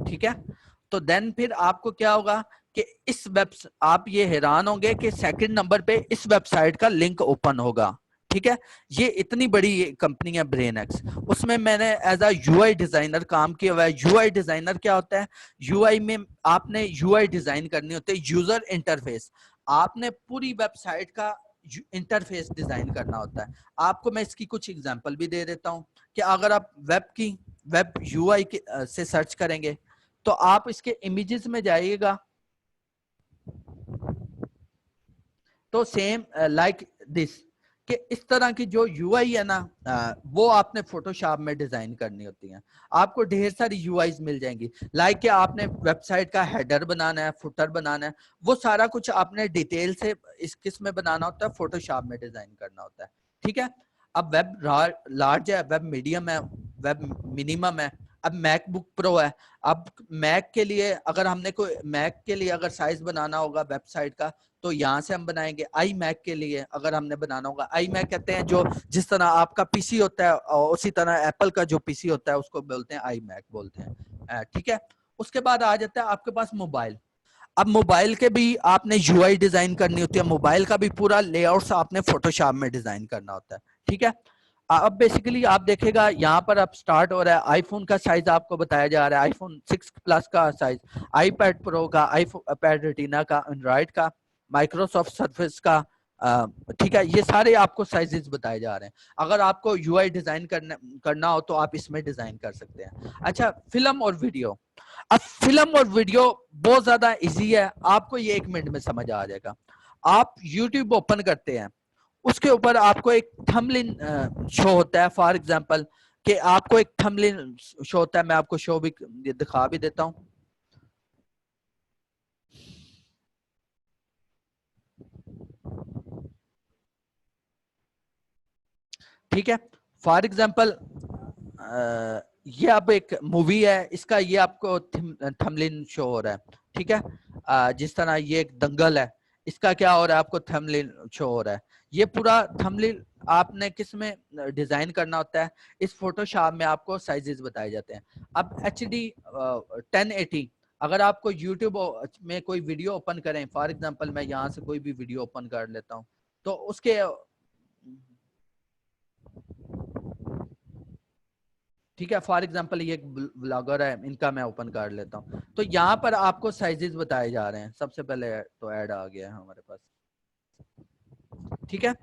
ठीक है, तो देन फिर आपको क्या होगा कि इस आप ये हैरान होंगे कि सेकंड नंबर पे इस वेबसाइट का लिंक ओपन होगा। ठीक है। ये इतनी बड़ी कंपनी है ब्रेन एक्स, उसमें मैंने एज अ यूआई डिजाइनर काम किया हुआ है। यूआई डिजाइनर क्या होता है? यूआई में आपने यूआई डिजाइन करनी होती है, यूजर इंटरफेस। आपने पूरी वेबसाइट का इंटरफेस डिजाइन करना होता है। आपको मैं इसकी कुछ एग्जांपल भी दे देता हूं कि अगर आप वेब यूआई से सर्च करेंगे तो आप इसके इमेजेस में जाइएगा तो सेम लाइक दिस कि इस तरह की जो यूआई है ना वो आपने फोटोशॉप में डिजाइन करनी होती है। आपको ढेर सारी यूआईज मिल जाएंगी। लाइक कि आपने वेबसाइट का हेडर बनाना है, फुटर बनाना है, वो सारा कुछ आपने डिटेल से किस में बनाना होता है? फोटोशॉप में डिजाइन करना होता है। ठीक है। अब वेब लार्ज है, वेब मीडियम है, वेब मिनिमम है, अब मैकबुक प्रो है। अब मैक के लिए अगर हमने कोई मैक के लिए अगर साइज बनाना होगा वेबसाइट का तो यहाँ से हम बनाएंगे। आई मैक के लिए अगर हमने बनाना होगा, आई मैक कहते हैं जो जिस तरह आपका पीसी होता है और उसी तरह एप्पल का जो पीसी होता है उसको बोलते हैं आई मैक बोलते हैं। ठीक है। उसके बाद आ जाता है आपके पास मोबाइल। अब मोबाइल के भी आपने यूआई डिजाइन करनी होती है, मोबाइल का भी पूरा लेआउट आपने फोटोशॉप में डिजाइन करना होता है। ठीक है। अब बेसिकली आप देखेगा यहाँ पर अब स्टार्ट हो रहा है, आईफोन का साइज आपको बताया जा रहा है, आईफोन 6 प्लस का साइज, आईपैड प्रो का, आईपैड रेटिना का, एंड्रॉइड का, माइक्रोसॉफ्ट सर्फेस का। ठीक है। ये सारे आपको साइजेस बताए जा रहे हैं। अगर आपको यूआई डिजाइन करना हो तो आप इसमें डिजाइन कर सकते हैं। अच्छा, फिल्म और वीडियो। अब फिल्म और वीडियो बहुत ज्यादा इजी है, आपको ये 1 मिनट में समझ आ जाएगा। आप YouTube ओपन करते हैं, उसके ऊपर आपको एक थंबनेल शो होता है। फॉर एग्जांपल कि आपको एक थंबनेल शो होता है, मैं आपको शो भी दिखा भी देता हूं। ठीक है, फॉर एग्जांपल ये अब एक मूवी है, इसका ये आपको थंबनेल शो हो रहा है। ठीक है, जिस तरह ये एक दंगल है, इसका क्या हो रहा है, आपको थंबनेल शो हो रहा है। ये पूरा थंबनेल आपने किस में डिजाइन करना होता है, इस फोटोशॉप में आपको साइजेस बताए जाते हैं। अब HD 1080 अगर आपको YouTube में कोई वीडियो ओपन करें, फॉर एग्जांपल मैं यहाँ से कोई भी वीडियो ओपन कर लेता हूँ, तो उसके ठीक है, फॉर एग्जांपल ये एक ब्लॉगर है, इनका मैं ओपन कर लेता हूँ, तो यहाँ पर आपको साइजेस बताए जा रहे हैं। सबसे पहले तो ऐड आ गया है हमारे पास। ठीक है,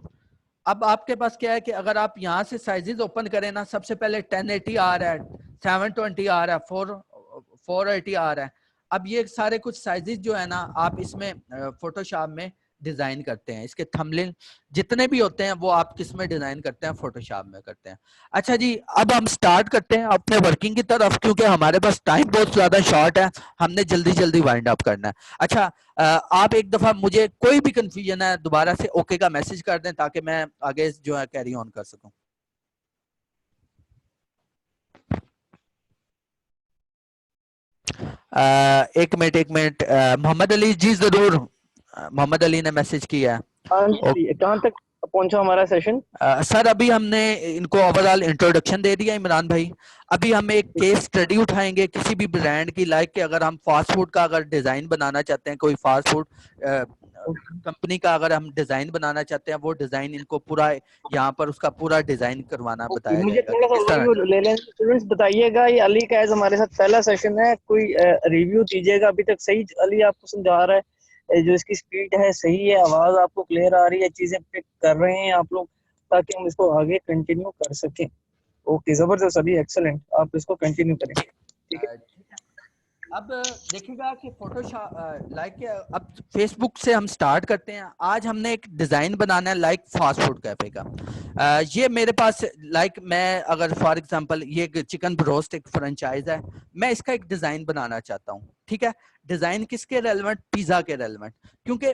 अब आपके पास क्या है कि अगर आप यहाँ से साइजेस ओपन करें ना, सबसे पहले 1080 आ रहा है, 720 आ रहा है, 480 आ रहा है। अब ये सारे कुछ साइजेस जो है ना, आप इसमें फोटोशॉप में डिजाइन करते हैं। इसके थंबनेल जितने भी होते हैं वो आप किस में डिजाइन करते हैं, फोटोशॉप में करते हैं। अच्छा जी, अब हम स्टार्ट करते हैं अपने वर्किंग की तरफ, क्योंकि हमारे पास टाइम बहुत ज्यादा शॉर्ट है, हमने जल्दी जल्दी वाइंड अप करना है। अच्छा, आप एक दफा मुझे कोई भी कंफ्यूजन है दोबारा से ओके का मैसेज कर दें, ताकि मैं आगे जो है कैरी ऑन कर सकूं। एक मिनट, मोहम्मद अली जी जरूर, मोहम्मद अली ने मैसेज किया है। हाँ जी, कहाँ तक पहुंचा हमारा सेशन? सर अभी हमने इनको ओवरऑल इंट्रोडक्शन दे दिया इमरान भाई। अभी हम एक केस स्टडी उठाएंगे किसी भी ब्रांड की, लाइक कि अगर हम फास्ट फूड का अगर डिजाइन बनाना चाहते हैं, कोई फास्ट फूड कंपनी का अगर हम डिजाइन बनाना चाहते हैं, वो डिजाइन इनको पूरा यहाँ पर उसका पूरा डिजाइन करवाना बताया मुझे जाएगा थोड़ा कि सा किस तरह। रिव्यू ले लें स्टूडेंट्स, बताइएगा। ये अली का एज हमारे साथ पहला सेशन है, कोई रिव्यू दीजिएगा। अभी तक सही अली आपको समझा रहा है, जो इसकी स्पीड है सही है, आवाज आपको क्लियर आ रही है, चीजें पिक कर रहे हैं आप लोग, ताकि हम इसको आगे कंटिन्यू कर सकें। ओके, जबरदस्त अली, एक्सेलेंट, आप इसको कंटिन्यू करें। ठीक है, ठीक है, अब देखिएगा कि फोटोशॉप लाइक अब फेसबुक से हम स्टार्ट करते हैं। आज हमने एक डिजाइन बनाना है लाइक फास्ट फूड कैफे का। ये मेरे पास लाइक मैं अगर फॉर एग्जांपल ये चिकन ब्रोस्ट एक फ्रेंचाइज है, मैं इसका एक डिजाइन बनाना चाहता हूँ। ठीक है, डिजाइन किसके रेलेवेंट, पिज्जा के रेलेवेंट, क्योंकि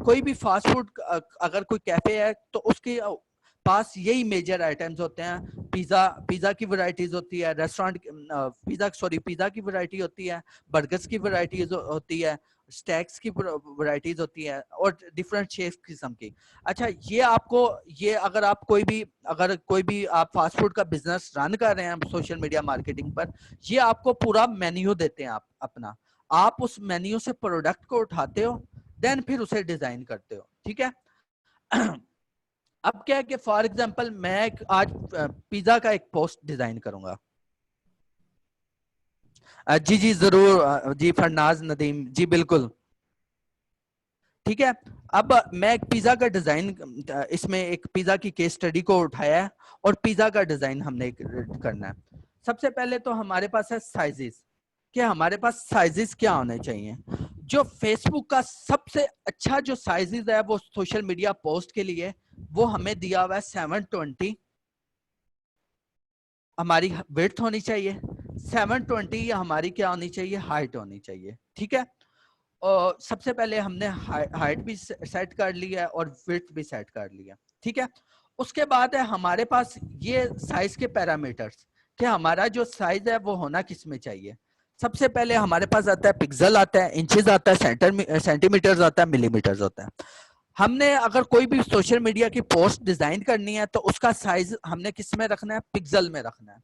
कोई भी फास्ट फूड अगर कोई कैफे है तो उसके पास यही मेजर आइटम्स होते हैं। पिज्जा पिज्जा की वैरायटीज होती है, रेस्टोरेंट पिज्जा की वैरायटी होती है, बर्गर्स की वैरायटीज होती है, स्टैक्स की वैरायटीज होती है, और डिफरेंट शेप किस्म की। अच्छा, ये आपको ये अगर कोई भी आप फास्ट फूड का बिजनेस रन कर रहे हैं सोशल मीडिया मार्केटिंग पर, ये आपको पूरा मेन्यू देते हैं। आप अपना आप उस मेन्यू से प्रोडक्ट को उठाते हो, देन फिर उसे डिजाइन करते हो। ठीक है, अब क्या है कि फॉर एग्जांपल मैं आज पिज्जा का एक पोस्ट डिजाइन करूंगा। जी जी जरूर, जी फरनाज नदीम जी, बिल्कुल। ठीक है, अब मैं एक पिज्जा का डिजाइन, इसमें एक पिज्जा की केस स्टडी को उठाया है और पिज्जा का डिजाइन हमने करना है। सबसे पहले तो हमारे पास है साइजेस, कि हमारे पास साइजेस क्या होने चाहिए। जो फेसबुक का सबसे अच्छा जो साइजेस है वो सोशल मीडिया पोस्ट के लिए, वो हमें दिया हुआ है 720 हमारी विड्थ होनी चाहिए, 720 या हमारी क्या होनी चाहिए, हाइट होनी चाहिए। ठीक है, और सबसे पहले हमने हाइट भी सेट कर लिया है और विड्थ भी सेट कर लिया। ठीक है, उसके बाद है हमारे पास ये साइज के पैरामीटर्स, कि हमारा जो साइज है वो होना किस में चाहिए। सबसे पहले हमारे पास आता है पिक्सल, आता है इंचेस, आता है सेंटीमीटर्स, आता है मिलीमीटर्स होता है। हमने अगर कोई भी सोशल मीडिया की पोस्ट डिजाइन करनी है तो उसका साइज हमने किस में रखना है, पिक्सल में रखना है।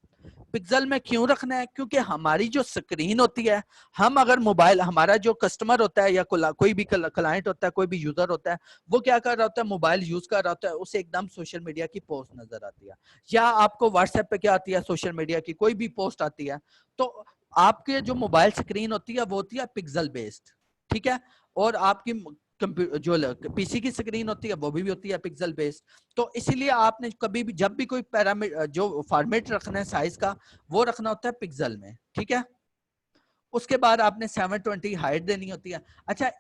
पिक्सल में क्यों रखना है, क्योंकि हमारी जो स्क्रीन होती है, हम अगर मोबाइल, हमारा जो कस्टमर होता है या कोई भी क्लाइंट होता है, कोई भी यूजर होता है, वो क्या कर रहा होता है, मोबाइल यूज कर रहा होता है, उसे एकदम सोशल मीडिया की पोस्ट नजर आती है, या आपको व्हाट्सएप पे क्या आती है, सोशल मीडिया की कोई भी पोस्ट आती है, तो आपके जो मोबाइल स्क्रीन होती है वो होती है पिक्सल बेस्ड। ठीक है, और आपकी जो पीसी की स्क्रीन होती है वो भी होती है पिक्सल बेस्ड। तो इसीलिए आपने कभी भी जब भी कोई पैरामीटर जो फॉर्मेट रखना है साइज का, वो रखना होता है पिक्सल में। ठीक है, उसके बाद आपने 720 हाइट देनी होती है। अच्छा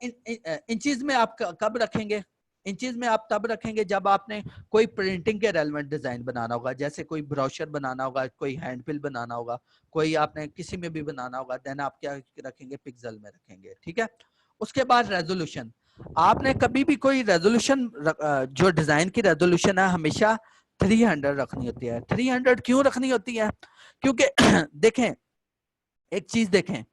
इंचेस में आप कब रखेंगे? इंचेस में आप तब रखेंगे जब आपने कोई प्रिंटिंग के रेलेवेंट डिजाइन बनाना होगा, जैसे कोई ब्रोशर बनाना होगा, कोई हैंडबिल बनाना होगा, कोई आपने किसी में भी बनाना होगा, देन आप क्या रखेंगे? पिक्सल में रखेंगे, ठीक है। उसके बाद रेजोल्यूशन, आपने कभी भी कोई रेजोल्यूशन जो डिजाइन की रेजोल्यूशन है हमेशा 300 रखनी होती है। 300 क्यों रखनी होती है? क्योंकि देखें, एक चीज देखें,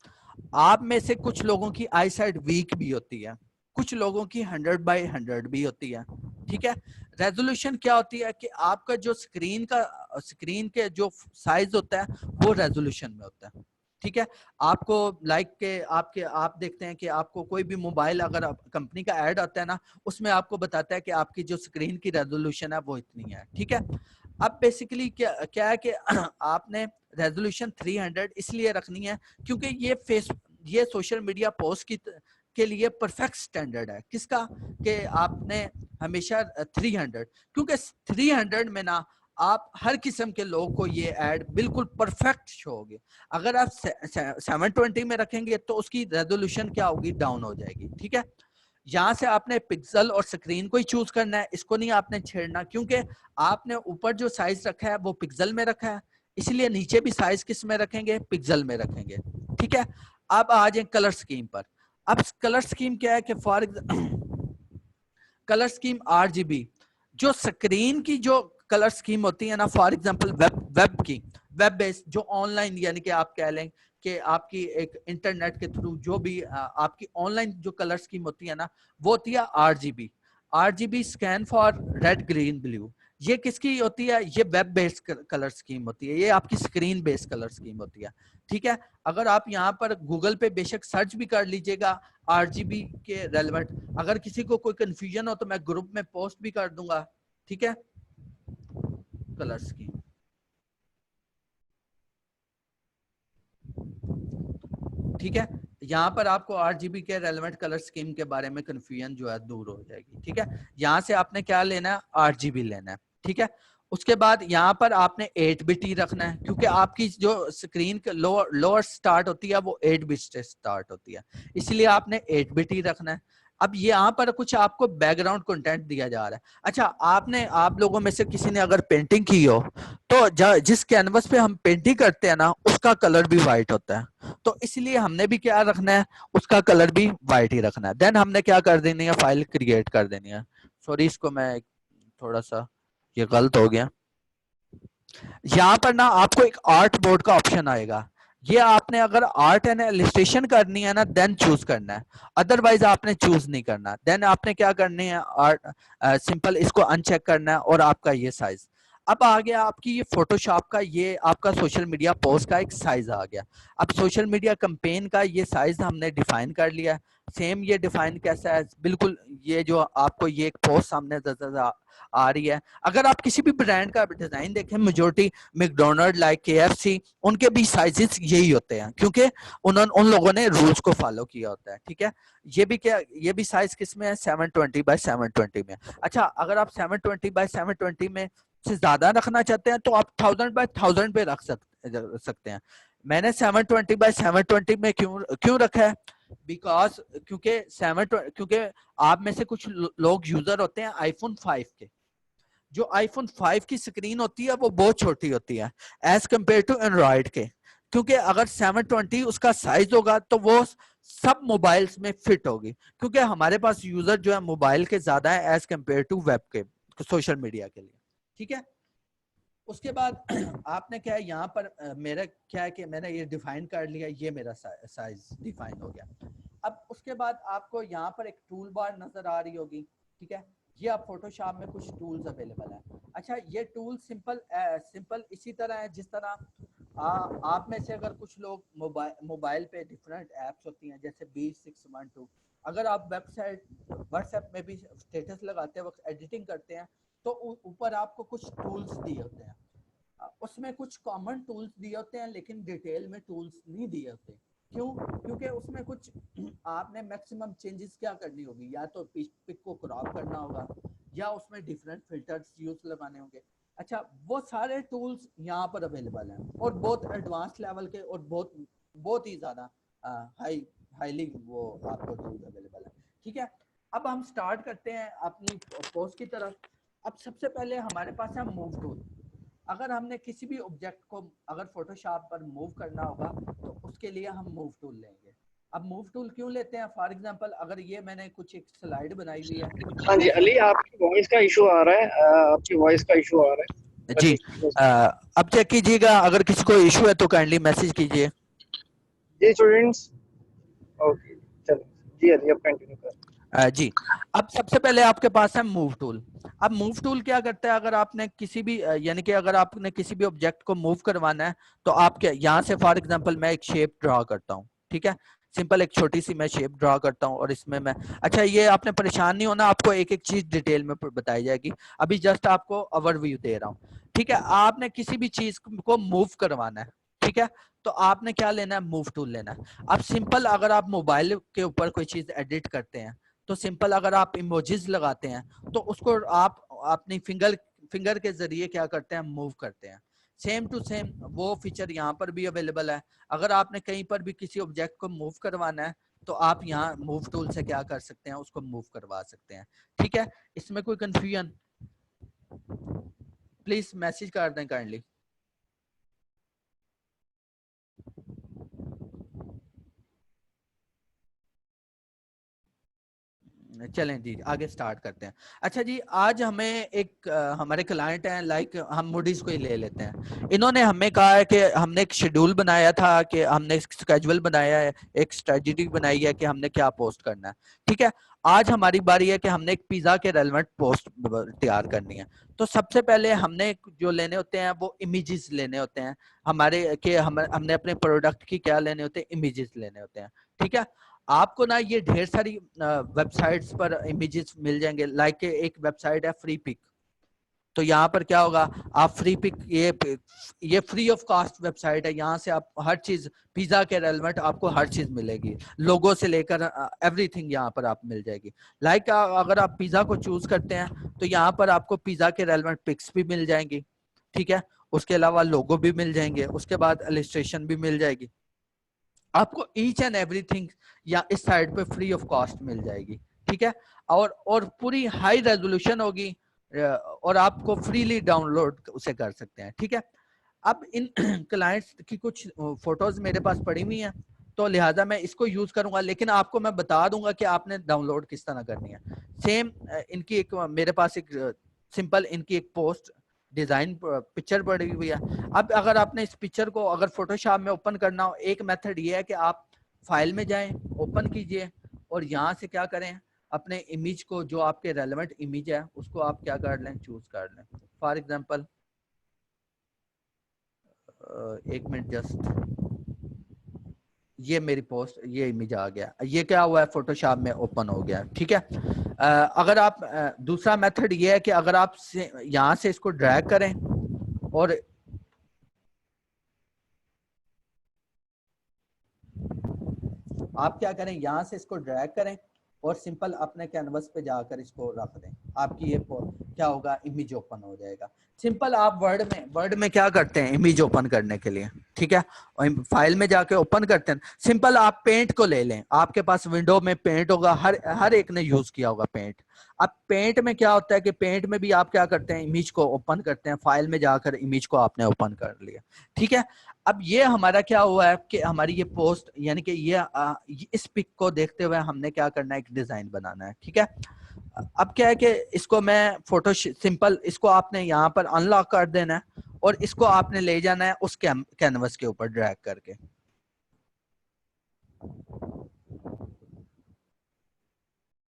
आप में से कुछ लोगों की आई साइड वीक भी होती है, कुछ लोगों की 100/100 भी होती है, ठीक है। रेजोल्यूशन क्या होती है कि आपका जो स्क्रीन के जो साइज होता है वो रेजोल्यूशन में होता है, ठीक है। आपको आप देखते हैं कि आपको कोई भी मोबाइल, अगर कंपनी का ऐड आता है ना, उसमें आपको बताता है कि आपकी जो स्क्रीन की रेजोल्यूशन है वो इतनी है, ठीक है। अब बेसिकली क्या है कि आपने रेजोल्यूशन 300 इसलिए रखनी है क्योंकि ये सोशल मीडिया पोस्ट के लिए परफेक्ट स्टैंडर्ड है। किसका? कि आपने हमेशा 300, क्योंकि 300 में ना आप हर किस्म के लोगों को ये ऐड बिल्कुल परफेक्ट शो होगी। अगर आप 720 में रखेंगे तो उसकी रेजोल्यूशन क्या होगी? डाउन हो जाएगी, ठीक है। यहाँ से आपने पिक्सल और स्क्रीन को ही चूज करना है, इसको नहीं आपने छेड़ना, क्योंकि आपने ऊपर जो साइज रखा है वो पिक्सल में रखा है, इसलिए नीचे भी साइज किस में रखेंगे? पिक्सल में रखेंगे, ठीक है। अब आ जाए कलर स्कीम पर। अब कलर स्कीम क्या है कि फॉर कलर स्कीम RGB, जो स्क्रीन की जो कलर स्कीम होती है ना, फॉर एग्जांपल वेब बेस्ड जो ऑनलाइन, यानी कि आप कह लें कि आपकी एक इंटरनेट के थ्रू जो भी आपकी ऑनलाइन जो कलर स्कीम होती है ना, वो होती है RGB scan for red green blue. ये किसकी होती है? ये वेब बेस्ड कलर स्कीम होती है, ये आपकी स्क्रीन बेस्ड कलर स्कीम होती है, ठीक है। अगर आप यहाँ पर गूगल पे बेशक सर्च भी कर लीजिएगा RGB के रेलेवेंट, अगर किसी को कोई कंफ्यूजन हो तो मैं ग्रुप में पोस्ट भी कर दूंगा, ठीक है। कलर स्कीम, ठीक है। यहाँ पर आपको RGB के रेलेवेंट कलर स्कीम के बारे में कंफ्यूजन जो है दूर हो जाएगी, ठीक है। यहाँ से आपने क्या लेना है? RGB लेना है, ठीक है। उसके बाद यहाँ पर आपने 8 बिट ही रखना है, क्योंकि आपकी जो स्क्रीन लोअर स्टार्ट होती है वो 8 बिट से स्टार्ट होती है, इसलिए आपने 8 बिट ही रखना है। अब यहाँ पर कुछ आपको बैकग्राउंड कंटेंट दिया जा रहा है। अच्छा, आप लोगों में से किसी ने अगर पेंटिंग की हो तो जिस कैनवस पे हम पेंटिंग करते हैं ना, उसका कलर भी व्हाइट होता है, तो इसलिए हमने भी क्या रखना है? उसका कलर भी व्हाइट ही रखना है। देन हमने क्या कर देनी है? फाइल क्रिएट कर देनी है। सॉरी, इसको मैं थोड़ा सा, ये गलत हो गया। यहाँ पर ना आपको एक आर्ट बोर्ड का ऑप्शन आएगा, ये आपने अगर आर्ट एंड इलस्ट्रेशन करनी है ना, देन चूज करना है, अदरवाइज आपने चूज नहीं करना। देन आपने क्या करनी है? आर्ट सिंपल इसको अनचेक करना है और आपका ये साइज। अब आ गया आपकी ये फोटोशॉप का, ये आपका सोशल मीडिया पोस्ट का एक साइज आ गया। अब सोशल मीडिया कैंपेन का ये साइज हमने डिफाइन कर लिया। सेम ये डिफाइन कैसा है? बिल्कुल ये जो आपको ये एक पोस्ट सामने आ रही है, अगर आप किसी भी ब्रांड का डिजाइन देखें, मेजोरिटी मैकडोनल्ड, लाइक KFC, उनके भी साइजेस यही होते हैं, क्योंकि उन लोगों ने रूल्स को फॉलो किया होता है, ठीक है। ये भी साइज किस में है? 720x720 में। अच्छा, अगर आप 720x720 में से ज्यादा रखना चाहते हैं तो आप 1000x1000 पे रख सकते हैं। मैंने 720x720 में क्यों रखा है? बिकॉज क्योंकि आप में से कुछ लोग यूजर होते हैं iPhone 5 के, जो iPhone 5 की स्क्रीन होती है वो बहुत छोटी होती है एज कंपेयर टू एंड्रॉइड के, क्योंकि अगर 720 उसका साइज होगा तो वो सब मोबाइल्स में फिट होगी, क्योंकि हमारे पास यूजर जो है मोबाइल के ज्यादा है एज कंपेयर टू वेब के, सोशल मीडिया के लिए, ठीक है। उसके बाद आपने क्या है यहाँ पर मेरा क्या है कि मैंने ये डिफाइन कर लिया, ये मेरा साइज डिफाइन हो गया। अब उसके बाद आपको यहाँ पर एक टूल बार नजर आ रही होगी, ठीक है। ये आप फोटोशॉप में कुछ टूल्स अवेलेबल है। अच्छा, ये टूल सिंपल इसी तरह है जिस तरह आप में से अगर कुछ लोग मोबाइल पे डिफरेंट एप्स होती हैं, जैसे B612, अगर आप व्हाट्सएप में भी स्टेटस लगाते वक्त एडिटिंग करते हैं तो ऊपर आपको कुछ टूल्स दिए होते हैं, उसमें कुछ कॉमन टूल्स दिए होते हैं लेकिन डिटेल में टूल्स नहीं दिए होते। क्यों? क्योंकि उसमें कुछ आपने मैक्सिमम चेंजेस क्या करनी होगी, या तो पिक को क्रॉप करना होगा या उसमें डिफरेंट फिल्टर्स यूज लगाने होंगे। अच्छा, वो सारे टूल्स यहाँ पर अवेलेबल हैं और बहुत एडवांस लेवल के और बहुत बहुत ही ज्यादा हाई हाईली वो आपको टूल अवेलेबल है। ठीक है, अब हम स्टार्ट करते हैं अपनी पोस्ट की तरफ। अब सबसे पहले हमारे पास है मूव टूल। अगर हमने किसी भी ऑब्जेक्ट को अगर फोटोशॉप पर मूव करना होगा तो उसके लिए हम मूव टूल लेंगे। अब मूव टूल क्यों लेते हैं? फॉर एग्जांपल अगर ये मैंने कुछ एक स्लाइड बनाई हुई है। हाँ जी अली, आपकी वॉइस का इशू आ रहा है, आपकी वॉइस का इशू आ रहा है जी। अली। अब चेक कीजिएगा, अगर किसी को इशू है तो काइंडली मैसेज कीजिए। जी स्टूडेंट्स, ओके चलो जी अली अब कंटिन्यू कर। जी। अब सबसे पहले आपके पास है मूव टूल। अब मूव टूल क्या करता है? अगर आपने किसी भी यानी कि अगर आपने किसी भी ऑब्जेक्ट को मूव करवाना है तो आप क्या यहाँ से फॉर एग्जांपल मैं एक शेप ड्रॉ करता हूँ। ठीक है, सिंपल एक छोटी सी मैं शेप ड्रॉ करता हूँ और इसमें मैं, अच्छा ये आपने परेशान नहीं होना, आपको एक एक चीज डिटेल में बताई जाएगी। अभी जस्ट आपको ओवरव्यू दे रहा हूँ। ठीक है, आपने किसी भी चीज को मूव करवाना है, ठीक है, तो आपने क्या लेना है? मूव टूल लेना है। अब सिंपल अगर आप मोबाइल के ऊपर कोई चीज एडिट करते हैं तो सिंपल अगर आप इमोजीज लगाते हैं तो उसको आप अपनी फिंगर के जरिए क्या करते हैं? मूव करते हैं। सेम टू सेम वो फीचर यहाँ पर भी अवेलेबल है। अगर आपने कहीं पर भी किसी ऑब्जेक्ट को मूव करवाना है तो आप यहाँ मूव टूल से क्या कर सकते हैं? उसको मूव करवा सकते हैं। ठीक है, इसमें कोई कंफ्यूजन प्लीज मैसेज कर दें काइंडली। चलें जी, आगे स्टार्ट करते हैं। अच्छा जी, आज हमें एक हमारे क्लाइंट हैं, लाइक हम मूडीज को ही ले लेते हैं। इन्होंने हमें कहा है कि हमने एक शेड्यूल बनाया था, कि हमने एक स्केड्यूल बनाया है, एक स्ट्रेटजी बनाई है कि हमने क्या पोस्ट करना है। ठीक है, आज हमारी बारी है कि हमने एक पिज्जा के रेलेवेंट पोस्ट तैयार करनी है। तो सबसे पहले हमने जो लेने होते हैं वो इमेजेस लेने होते हैं हमारे, कि हमने अपने प्रोडक्ट की क्या लेने होते हैं? इमेजेस लेने होते हैं। ठीक है, आपको ना ये ढेर सारी वेबसाइट्स पर इमेजेस मिल जाएंगे। लाइक एक वेबसाइट है फ्री पिक, तो यहाँ पर क्या होगा? आप फ्री पिक, ये फ्री ऑफ कॉस्ट वेबसाइट है। यहाँ से आप हर चीज पिज्जा के रेलेवेंट आपको हर चीज मिलेगी, लोगो से लेकर एवरीथिंग यहाँ पर आप मिल जाएगी। लाइक अगर आप पिज्जा को चूज करते हैं तो यहाँ पर आपको पिज्जा के रेलेवेंट पिक्स भी मिल जाएंगी। ठीक है, उसके अलावा लोगो भी मिल जाएंगे, उसके बाद इलस्ट्रेशन भी मिल जाएगी। आपको ईच एंड एवरीथिंग या इस साइड पे फ्री ऑफ कॉस्ट मिल जाएगी। ठीक है, और पूरी हाई रेजोल्यूशन होगी और आपको फ्रीली डाउनलोड उसे कर सकते हैं। ठीक है, अब इन क्लाइंट्स की कुछ फोटोज मेरे पास पड़ी हुई हैं, तो लिहाजा मैं इसको यूज करूंगा, लेकिन आपको मैं बता दूंगा कि आपने डाउनलोड किस तरह करनी है। सेम इनकी एक मेरे पास एक सिंपल इनकी एक पोस्ट डिजाइन पिक्चर पड़ी हुई है। अब अगर आपने इस पिक्चर को अगर फोटोशॉप में ओपन करना हो, एक मेथड ये है कि आप फाइल में जाएं, ओपन कीजिए और यहाँ से क्या करें? अपने इमेज को, जो आपके रेलेवेंट इमेज है उसको आप क्या कर लें? चूज कर लें। फॉर एग्जांपल एक मिनट जस्ट, ये मेरी पोस्ट, ये इमेज आ गया, ये क्या हुआ है? फोटोशॉप में ओपन हो गया। ठीक है, अगर आप दूसरा मेथड ये है कि अगर आप यहाँ से इसको ड्रैग करें और आप क्या करें? यहाँ से इसको ड्रैग करें और सिंपल अपने कैनवस पे जाकर इसको रख दें। आपकी ये क्या होगा? इमेज ओपन हो जाएगा। सिंपल आप वर्ड में क्या करते हैं इमेज ओपन करने के लिए? ठीक है, और फाइल में जाके ओपन करते हैं। सिंपल आप पेंट को ले लें, आपके पास विंडो में पेंट होगा, हर एक ने यूज किया होगा पेंट। अब पेंट में क्या होता है कि पेंट में भी आप क्या करते हैं? इमेज को ओपन करते हैं, फाइल में जाकर इमेज को आपने ओपन कर लिया। ठीक है, अब ये हमारा क्या हुआ है कि हमारी ये पोस्ट, यानी कि ये इस पिक को देखते हुए हमने क्या करना है? एक डिजाइन बनाना है। ठीक है, अब क्या है कि इसको मैं फोटो सिंपल इसको आपने यहाँ पर अनलॉक कर देना है और इसको आपने ले जाना है उस कैनवस के ऊपर ड्रैग करके।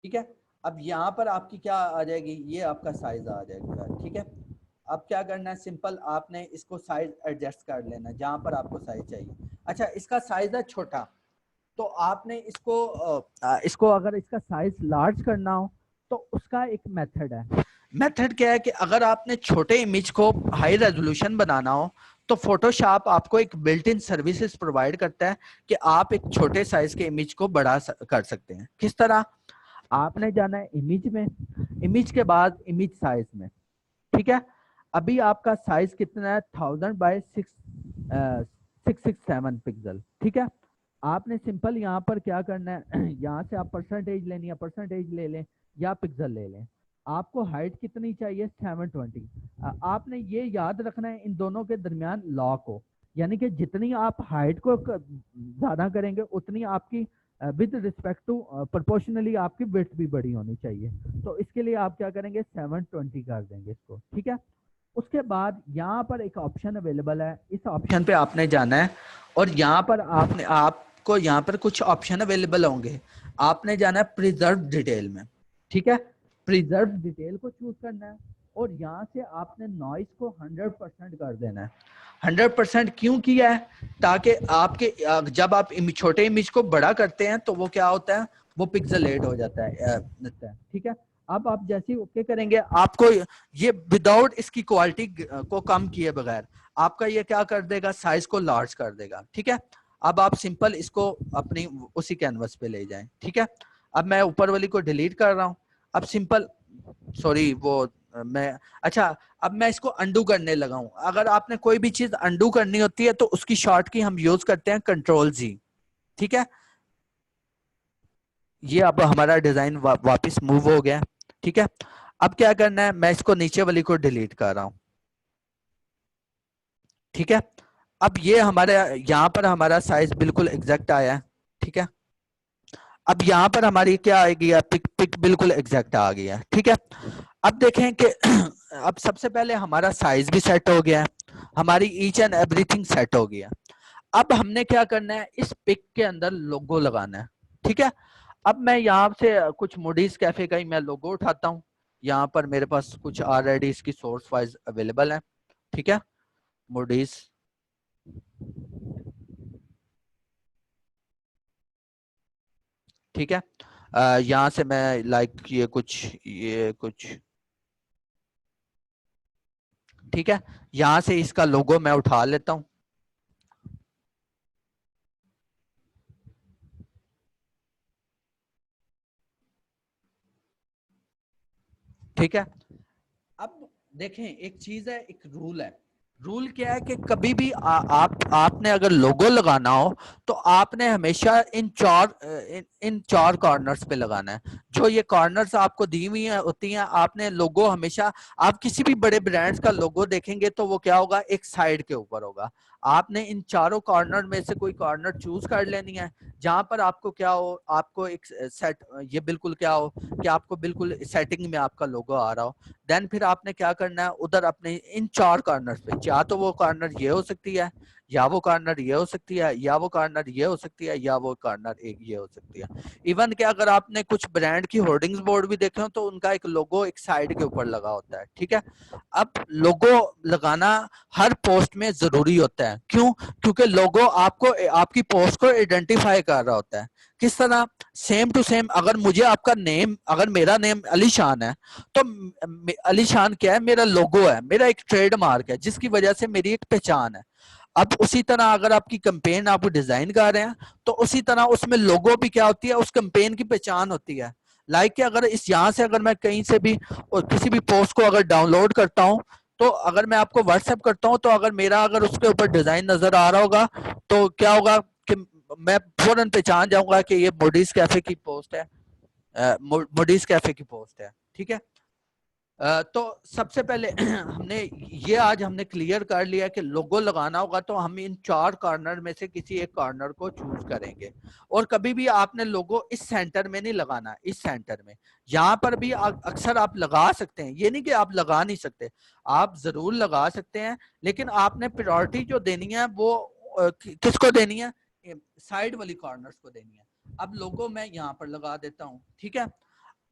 ठीक है, अब यहाँ पर आपकी क्या आ जाएगी? ये आपका साइज आ जाएगा। ठीक है, अब क्या करना है? सिंपल आपने इसको साइज एडजस्ट कर लेना जहां पर आपको साइज चाहिए। अच्छा, इसका साइज है छोटा, तो आपने इसको अगर इसका साइज लार्ज करना हो तो उसका एक मेथड है। मेथड क्या है कि अगर आपने छोटे इमेज को हाई रेजोल्यूशन बनाना हो तो फोटोशॉप आपको एक बिल्ट इन सर्विसेज प्रोवाइड करता है कि आप एक छोटे साइज के इमेज को बड़ा कर सकते हैं। किस तरह? आपने जाना है इमेज में, इमेज के बाद इमेज साइज में। ठीक है, अभी आपका साइज कितना है? 1000 बाय 667 पिक्सल। ठीक है, आपने सिंपल यहाँ पर क्या करना है यहाँ से आप परसेंटेज लेनी है, परसेंटेज ले लें या पिक्सल ले लें। आपको हाइट कितनी चाहिए? 720। आपने ये याद रखना है इन दोनों के दरमियान लॉ को, यानी कि जितनी आप हाइट को ज्यादा करेंगे उतनी आपकी विद रिस्पेक्ट टू प्रोपोर्शनली आपकी विड्थ भी बड़ी होनी चाहिए। तो इसके लिए आप क्या करेंगे? 720 कर देंगे इसको, ठीक है। उसके बाद यहाँ पर एक ऑप्शन अवेलेबल है, इस ऑप्शन पे आपने जाना है और यहाँ पर आपको यहाँ पर कुछ ऑप्शन अवेलेबल होंगे। आपने जाना है प्रिजर्व डिटेल में, ठीक है। प्रिजर्व डिटेल को चूज करना है और यहाँ से आपने नॉइस को 100% कर देना है। 100% क्यों किया है? ताकि आपके जब आप छोटे इमेज को बड़ा करते हैं तो वो क्या होता है, वो पिक्सेलेट हो जाता है, ठीक है। अब आप जैसे ओके करेंगे आपको ये विदाउट इसकी क्वालिटी को कम किए बगैर आपका ये क्या कर देगा, साइज को लार्ज कर देगा, ठीक है। अब आप सिंपल इसको अपनी उसी कैनवस पे ले जाएं, ठीक है। अब मैं ऊपर वाली को डिलीट कर रहा हूं। अब सिंपल सॉरी वो मैं अच्छा अब मैं इसको अंडू करने लगा हूं। अगर आपने कोई भी चीज अंडू करनी होती है तो उसकी शॉर्ट की हम यूज करते हैं Ctrl+Z, ठीक है। ये अब हमारा डिजाइन वापस मूव हो गया, ठीक है। अब क्या करना है, मैं इसको नीचे वाली को डिलीट कर रहा हूं, ठीक है। अब ये हमारे यहाँ पर हमारा साइज बिल्कुल एग्जैक्ट आया है, ठीक है। अब यहाँ पर हमारी क्या आएगी, पिक पिक बिल्कुल एग्जैक्ट आ गया, ठीक है। अब देखें कि अब सबसे पहले हमारा साइज भी सेट हो गया है, हमारी ईच एंड एवरीथिंग सेट हो गया। अब हमने क्या करना है, इस पिक के अंदर लोगो लगाना है, ठीक है। अब मैं यहाँ से कुछ मूडीज कैफे का ही मैं लोगो उठाता हूँ। यहाँ पर मेरे पास कुछ ऑलरेडी इसकी सोर्स वाइज अवेलेबल है, ठीक है। मूडीज, ठीक है। यहाँ से मैं लाइक ये कुछ ठीक है, यहाँ से इसका लोगो मैं उठा लेता हूँ, ठीक है। अब देखें एक चीज है, एक रूल है। रूल क्या है कि कभी भी आपने अगर लोगो लगाना हो तो आपने हमेशा इन चार कॉर्नर्स पे लगाना है। जो ये कॉर्नर्स आपको दी हुई होती हैं, आपने लोगो हमेशा, आप किसी भी बड़े ब्रांड्स का लोगो देखेंगे तो वो क्या होगा, एक साइड के ऊपर होगा। आपने इन चारों कॉर्नर में से कोई कॉर्नर चूज कर लेनी है जहां पर आपको क्या हो, आपको एक सेट ये बिल्कुल क्या हो कि आपको बिल्कुल सेटिंग में आपका लोगो आ रहा हो। देन फिर आपने क्या करना है, उधर अपने इन चार कॉर्नर पे, या तो वो कॉर्नर ये हो सकती है, या वो कॉर्नर ये हो सकती है, या वो कॉर्नर ये हो सकती है, या वो कॉर्नर एक ये हो सकती है। इवन कि अगर आपने कुछ ब्रांड की होर्डिंग्स बोर्ड भी देखे हो तो उनका एक लोगो एक साइड के ऊपर लगा होता है, ठीक है। अब लोगो लगाना हर पोस्ट में जरूरी होता है, क्यों? क्योंकि लोगो आपको आपकी पोस्ट को आइडेंटिफाई कर रहा होता है। किस तरह? सेम टू सेम, अगर मुझे आपका नेम, अगर मेरा नेम अली शान है तो अली शान क्या है, मेरा लोगो है, मेरा एक ट्रेडमार्क है जिसकी वजह से मेरी एक पहचान है। अब उसी तरह अगर आपकी कंपेन आप डिजाइन कर रहे हैं तो उसी तरह उसमें लोगो भी क्या होती है, उस कंपेन की पहचान होती है। लाइक कि अगर इस यहाँ से अगर मैं कहीं से भी और किसी भी पोस्ट को अगर डाउनलोड करता हूँ तो अगर मैं आपको व्हाट्सएप करता हूँ तो अगर मेरा अगर उसके ऊपर डिजाइन नजर आ रहा होगा तो क्या होगा कि मैं फौरन पहचान जाऊंगा कि ये मोडीज कैफे की पोस्ट है, मोडीज कैफे की पोस्ट है, ठीक है। तो सबसे पहले हमने ये आज हमने क्लियर कर लिया कि लोगो लगाना होगा तो हम इन चार कॉर्नर में से किसी एक कॉर्नर को चूज करेंगे। और कभी भी आपने लोगो इस सेंटर में नहीं लगाना, इस सेंटर में, यहाँ पर भी अक्सर आप लगा सकते हैं, ये नहीं कि आप लगा नहीं सकते, आप जरूर लगा सकते हैं, लेकिन आपने प्रायोरिटी जो देनी है वो किसको देनी है, साइड वाली कॉर्नर्स को देनी है। अब लोगो मैं यहाँ पर लगा देता हूँ, ठीक है।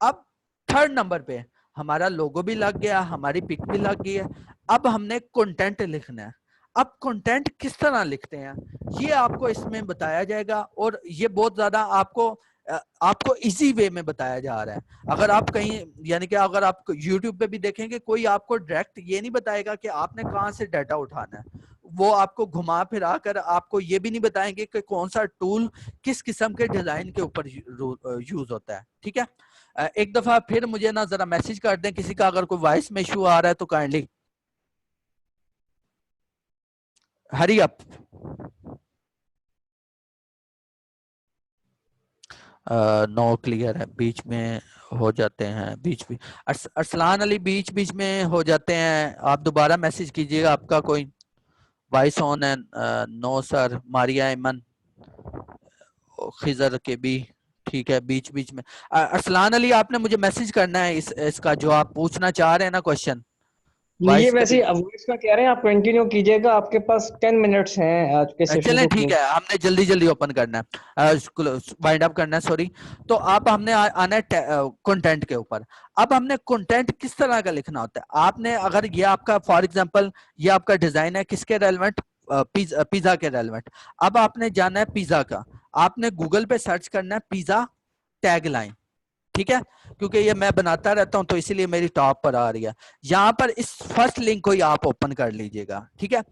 अब थर्ड नंबर पे हमारा लोगो भी लग गया, हमारी पिक भी लग गई है। अब हमने कंटेंट लिखना है। अब कंटेंट किस तरह लिखते हैं ये आपको इसमें बताया जाएगा और ये बहुत ज्यादा आपको इजी वे में बताया जा रहा है। अगर आप कहीं यानी कि अगर आप यूट्यूब पे भी देखेंगे कोई आपको डायरेक्ट ये नहीं बताएगा कि आपने कहाँ से डाटा उठाना है, वो आपको घुमा फिरा कर आपको ये भी नहीं बताएंगे कि कौन सा टूल किस किस्म के डिजाइन के ऊपर यूज होता है, ठीक है। एक दफा फिर मुझे ना जरा मैसेज कर दें किसी का अगर कोई वॉइस में इशू आ रहा है तो kindly hurry up. No clear है, बीच में हो जाते हैं, बीच में अरसलान अली बीच बीच में हो जाते हैं, आप दोबारा मैसेज कीजिएगा, आपका कोई वॉइस ऑन है। नो सर, मारिया इमन, खिजर के भी, ठीक है, बीच बीच में। अरसलान अली आपने मुझे मैसेज करना है इसका जो आप पूछना चाह रहे हैं ना क्वेश्चन, ये वॉइस का वैसे भी। अब इसका कह रहे हैं, आप कंटिन्यू कीजिएगा, आपके पास 10 मिनट्स हैं आज के सेशन चलें को ठीक क्लोज। है, हमने जल्दी जल्दी ओपन करना है, वाइंड अप करना है, सॉरी। तो आप हमने आना है कंटेंट के ऊपर। अब हमने कंटेंट किस तरह का लिखना होता है, आपने अगर ये आपका फॉर एग्जांपल ये आपका डिजाइन है किसके रेलेवेंट, पिज्जा के रेलेवेंट। अब आपने जाना है पिज्जा का, आपने गूगल पे सर्च करना है पिज्जा टैगलाइन, ठीक है, क्योंकि ये मैं बनाता रहता हूं तो इसीलिए मेरी टॉप पर आ रही है। यहाँ पर इस फर्स्ट लिंक को ही आप ओपन कर लीजिएगा, ठीक है।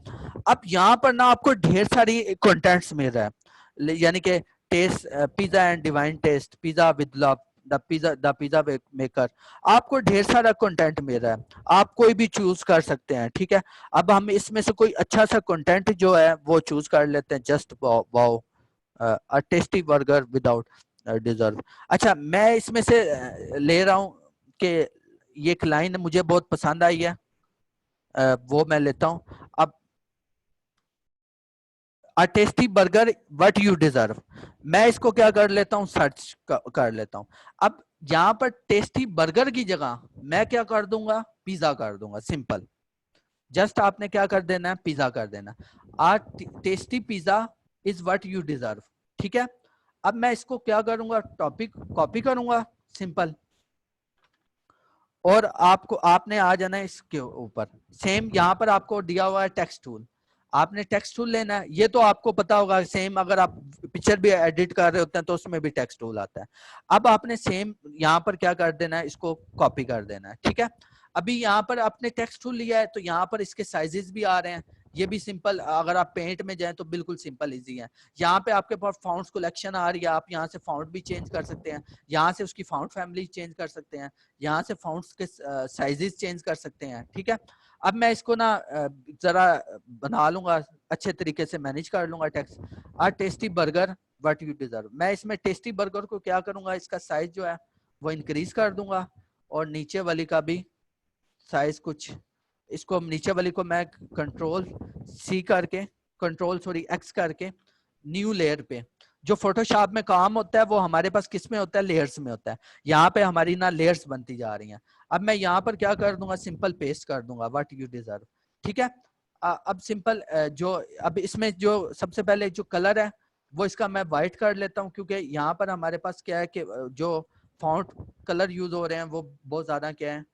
अब यहाँ पर ना आपको ढेर सारी कंटेंट्स मिल रहा है, यानी कि taste, pizza and divine taste, pizza with love, the pizza maker, आपको ढेर सारा कंटेंट मिल रहा है, आप कोई भी चूज कर सकते हैं, ठीक है। अब हम इसमें से कोई अच्छा सा कंटेंट जो है वो चूज कर लेते हैं, जस्ट वाओ, अ टेस्टी बर्गर विदाउट डिजर्व। अच्छा, मैं इसमें से ले रहा हूं कि ये एक लाइन मुझे बहुत पसंद आई है, वो मैं लेता हूं। अब a tasty burger what you deserve, मैं इसको क्या कर लेता हूं, सर्च कर लेता हूं। अब यहाँ पर टेस्टी बर्गर की जगह मैं क्या कर दूंगा, पिज्जा कर दूंगा, सिंपल। जस्ट आपने क्या कर देना है, पिज्जा कर देना। A tasty pizza is what you deserve, ठीक है। अब मैं इसको क्या करूंगा, टॉपिक कॉपी करूंगा, सिंपल, और आपको आपने आ जाना है इसके ऊपर। सेम यहाँ पर आपको दिया हुआ है टेक्स्ट टूल, आपने टेक्स्ट टूल लेना है, ये तो आपको पता होगा। सेम अगर आप पिक्चर भी एडिट कर रहे होते हैं तो उसमें भी टेक्स्ट टूल आता है। अब आपने सेम यहाँ पर क्या कर देना है, इसको कॉपी कर देना है, ठीक है। अभी यहाँ पर आपने टेक्स्ट टूल लिया है तो यहाँ पर इसके साइजेस भी आ रहे हैं, ये भी सिंपल, अगर आप पेंट में जाएं तो बिल्कुल सिंपल इजी है। यहाँ पे आपके पास फाउंट्स कलेक्शन आ रही है, आप यहाँ से फाउंट भी चेंज कर सकते हैं, यहाँ से उसकी फाउंट फैमिली चेंज कर सकते हैं, यहाँ से फाउंट्स के साइजेस चेंज कर सकते हैं, ठीक है। अब मैं इसको ना जरा बना लूंगा, अच्छे तरीके से मैनेज कर लूंगा text. A tasty burger what you deserve, मैं इसमें टेस्टी बर्गर को क्या करूंगा, इसका साइज जो है वो इंक्रीज कर दूंगा, और नीचे वाली का भी साइज कुछ, इसको नीचे वाली को मैं कंट्रोल सी करके, कंट्रोल सॉरी एक्स करके, न्यू लेयर पे, जो फोटोशॉप में काम होता है वो हमारे पास किस में होता है, लेयर्स में होता है। यहाँ पे हमारी ना लेयर्स बनती जा रही हैं। अब मैं यहाँ पर क्या कर दूंगा, सिंपल पेस्ट कर दूंगा व्हाट यू डिजर्व, ठीक है। अब सिंपल जो अब इसमें जो सबसे पहले जो कलर है वो इसका मैं व्हाइट कर लेता हूँ, क्योंकि यहाँ पर हमारे पास क्या है कि जो फॉन्ट कलर यूज हो रहे हैं वो बहुत ज्यादा क्या है,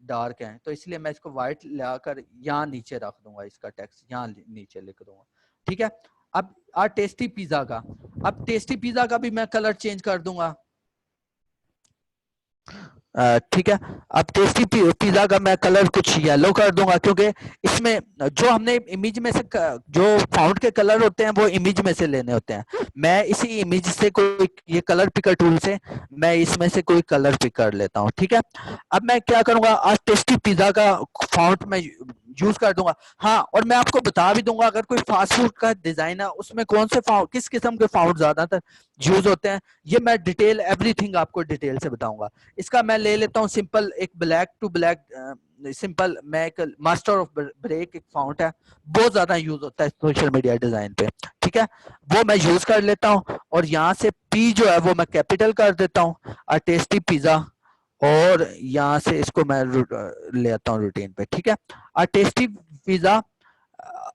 डार्क है, तो इसलिए मैं इसको व्हाइट लाकर यहाँ नीचे रख दूंगा, इसका टेक्स्ट यहाँ नीचे लिख दूंगा, ठीक है। अब टेस्टी पिज्जा का, अब टेस्टी पिज्जा का भी मैं कलर चेंज कर दूंगा, ठीक है। अब टेस्टी पिज्जा का मैं कलर कुछ येलो कर दूंगा, क्योंकि इसमें जो हमने इमेज में से जो फाउंट के कलर होते हैं वो इमेज में से लेने होते हैं। मैं इसी इमेज से कोई ये कलर पिकर टूल से मैं इसमें से कोई कलर पिक कर लेता हूँ, ठीक है। अब मैं क्या करूंगा, आज टेस्टी पिज्जा का फाउंट में यूज कर दूंगा। हाँ, और मैं आपको बता भी दूंगा, अगर कोई फास्ट फूड का डिजाइन है उसमें कौन से फाउंट, किस किस्म के फाउंट ज्यादातर यूज होते हैं, ये मैं डिटेल एवरीथिंग आपको डिटेल से बताऊंगा। इसका मैं ले लेता हूँ सिंपल एक ब्लैक टू ब्लैक, सिंपल मैं एक मास्टर ऑफ ब्रेक एक फाउंट है, बहुत ज्यादा यूज होता है सोशल मीडिया डिजाइन पे, ठीक है। वो मैं यूज कर लेता हूँ, और यहाँ से पी जो है वो मैं कैपिटल कर देता हूँ, टेस्टी पिज्जा, और यहाँ से इसको मैं ले आता हूँ रूटीन पे, ठीक है। टेस्टी पिज्जा,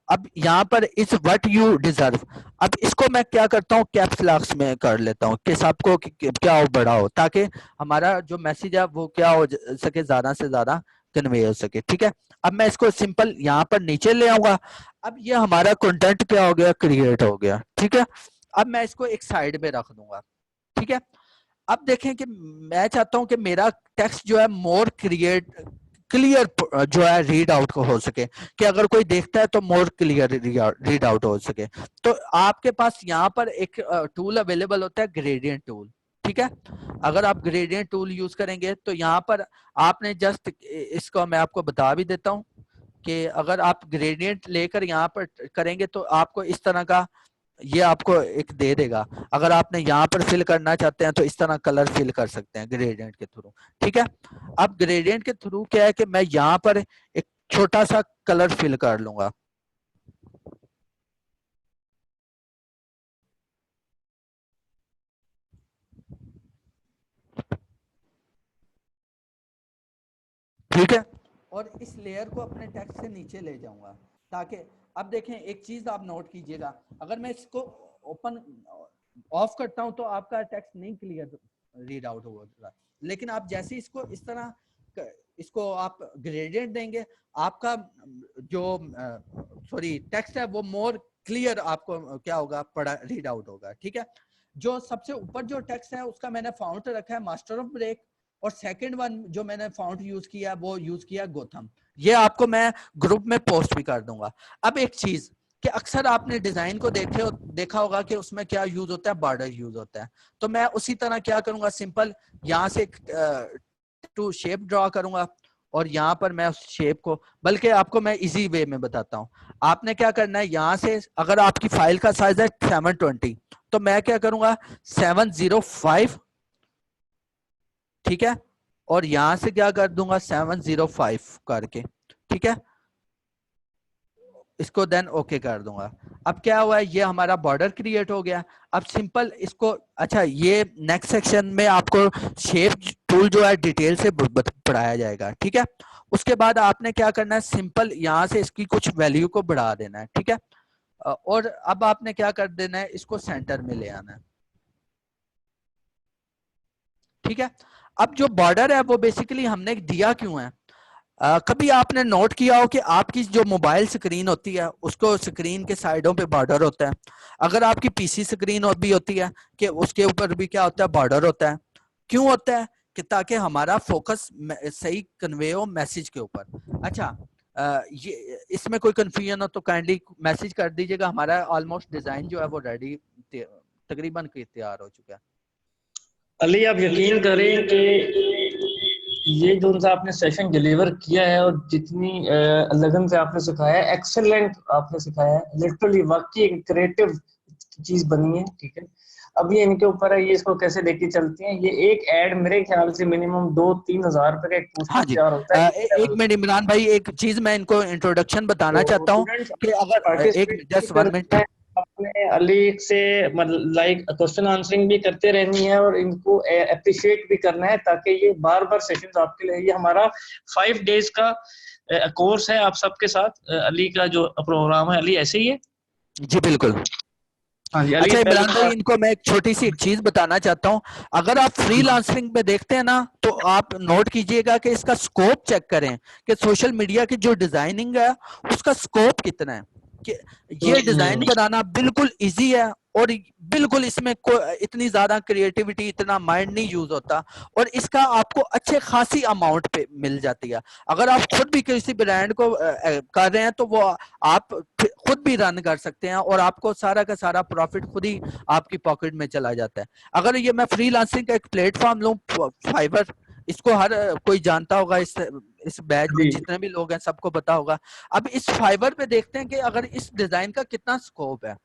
अब यहाँ पर इस व्हाट यू डिजर्व, अब इसको मैं क्या करता हूँ, कैप्स लॉक्स में कर लेता हूँ कि सबको क्या हो, बड़ा हो, ताकि हमारा जो मैसेज है वो क्या हो सके, ज्यादा से ज्यादा कन्वे हो सके, ठीक है। अब मैं इसको सिंपल यहाँ पर नीचे ले आऊंगा। अब ये हमारा कंटेंट क्या हो गया, क्रिएट हो गया, ठीक है। अब मैं इसको एक साइड में रख दूंगा, ठीक है। अब देखें कि मैं चाहता हूं कि मेरा टेक्स्ट जो है मोर क्लियर जो है रीड आउट को हो सके, कि अगर कोई देखता है तो मोर क्लियर रीड आउट हो सके। तो आपके पास यहाँ पर एक टूल अवेलेबल होता है, ग्रेडियंट टूल, ठीक है। अगर आप ग्रेडियंट टूल यूज करेंगे तो यहाँ पर आपने जस्ट इसको मैं आपको बता भी देता हूँ कि अगर आप ग्रेडियंट लेकर यहाँ पर करेंगे तो आपको इस तरह का ये आपको एक दे देगा। अगर आपने यहाँ पर फिल करना चाहते हैं तो इस तरह कलर फिल कर सकते हैं ग्रेडियंट के थ्रू। ठीक है, अब ग्रेडियंट के थ्रू क्या है कि मैं यहाँ पर एक छोटा सा कलर फिल कर लूंगा। ठीक है, और इस लेयर को अपने टेक्स्ट से नीचे ले जाऊंगा ताकि, अब देखें एक चीज आप नोट कीजिएगा, अगर मैं इसको ओपन ऑफ करता हूं तो आपका टेक्स्ट नहीं क्लियर रीड आउट होगा, लेकिन आप जैसे इसको इस तरह इसको आप ग्रेडियंट देंगे, आपका जो सॉरी टेक्स्ट है वो मोर क्लियर आपको क्या होगा, पढ़ा रीड आउट होगा। ठीक है, जो सबसे ऊपर जो टेक्स्ट है उसका मैंने फाउंट रखा है मास्टर ऑफ ब्रेक, और सेकंड वन जो मैंने फाउंट यूज किया वो यूज किया गोथम। ये आपको मैं ग्रुप में पोस्ट भी कर दूंगा। अब एक चीज कि अक्सर आपने डिजाइन को देखा होगा कि उसमें क्या यूज होता है, बॉर्डर यूज होता है। तो मैं उसी तरह क्या करूंगा, सिंपल यहाँ से टू शेप ड्रॉ करूंगा और यहाँ पर मैं उस शेप को, बल्कि आपको मैं इजी वे में बताता हूँ। आपने क्या करना है, यहाँ से अगर आपकी फाइल का साइज है 720, तो मैं क्या करूंगा 705, ठीक है, और यहां से क्या कर दूंगा 705 करके। ठीक है, इसको देन ओके कर दूंगा। अब क्या हुआ है, ये हमारा बॉर्डर क्रिएट हो गया। अब सिंपल इसको, अच्छा ये नेक्स्ट सेक्शन में आपको शेप टूल जो है डिटेल से पढ़ाया जाएगा। ठीक है, उसके बाद आपने क्या करना है, सिंपल यहां से इसकी कुछ वैल्यू को बढ़ा देना है। ठीक है, और अब आपने क्या कर देना है, इसको सेंटर में ले आना है। ठीक है, अब जो बॉर्डर है वो बेसिकली हमने दिया क्यों है, कभी आपने नोट किया हो कि आपकी जो मोबाइल स्क्रीन होती है उसको स्क्रीन के साइडों पे बॉर्डर होता है, अगर आपकी पीसी स्क्रीन और भी होती है कि उसके ऊपर भी क्या होता है, बॉर्डर होता है। क्यों होता है, कि ताकि हमारा फोकस सही कन्वे हो मैसेज के ऊपर। अच्छा, ये इसमें कोई कंफ्यूजन हो तो काइंडली मैसेज कर दीजिएगा। हमारा ऑलमोस्ट डिजाइन जो है वो रेडी तकरीबन तैयार हो चुका है। अली आप यकीन करें कि ये जो सा आपने सेशन डिलीवर किया है और जितनी लगन से आपने सिखाया है, एक्सेलेंट आपने सिखाया है, लिटरली वाकई एक क्रिएटिव चीज बनी है। ठीक है, अब ये इनके ऊपर है, ये इसको कैसे लेके चलते हैं। ये एक ऐड मेरे ख्याल से मिनिमम 2-3 हजार रुपए का एक पोस्टर हाँ जी, तैयार होता है। एक मिनट इमरान भाई, एक चीज मैं इनको इंट्रोडक्शन बताना तो चाहता हूँ स्टूडेंट्स कि अगर एक पार्टिसिपेट भी जस्ट 1 मिनट। करना है, अपने अली से मतलब लाइक क्वेश्चन आंसरिंग भी करते रहनी है और इनको अप्रिशिएट भी करना है, ताकि ये बार बार सेशंस आपके लिए, ये हमारा 5 डेज का कोर्स है आप सबके साथ। अली का जो प्रोग्राम है, अली ऐसे ही है। जी बिल्कुल। हाँ जी अली अच्छा पहले इमरान भाई, इनको मैं एक छोटी सी एक चीज बताना चाहता हूँ। अगर आप फ्रीलांसिंग में देखते हैं ना, तो आप नोट कीजिएगा कि इसका स्कोप चेक करें कि सोशल मीडिया की जो डिजाइनिंग है उसका स्कोप कितना है। कि ये डिजाइन बनाना बिल्कुल इजी है और बिल्कुल इसमें इतनी ज्यादा क्रिएटिविटी, इतना माइंड नहीं यूज होता, और इसका आपको अच्छे खासी अमाउंट पे मिल जाती है। अगर आप खुद भी किसी ब्रांड को कर रहे हैं तो वो आप खुद भी रन कर सकते हैं और आपको सारा का सारा प्रॉफिट खुद ही आपकी पॉकेट में चला जाता है। अगर ये मैं फ्रीलांसिंग का एक प्लेटफॉर्म लूं, फाइवर, इसको हर कोई जानता होगा, इस बैच में जी जितने भी लोग हैं सबको पता होगा। अब इस फाइवर पे देखते हैं कि अगर इस डिजाइन का कितना स्कोप है।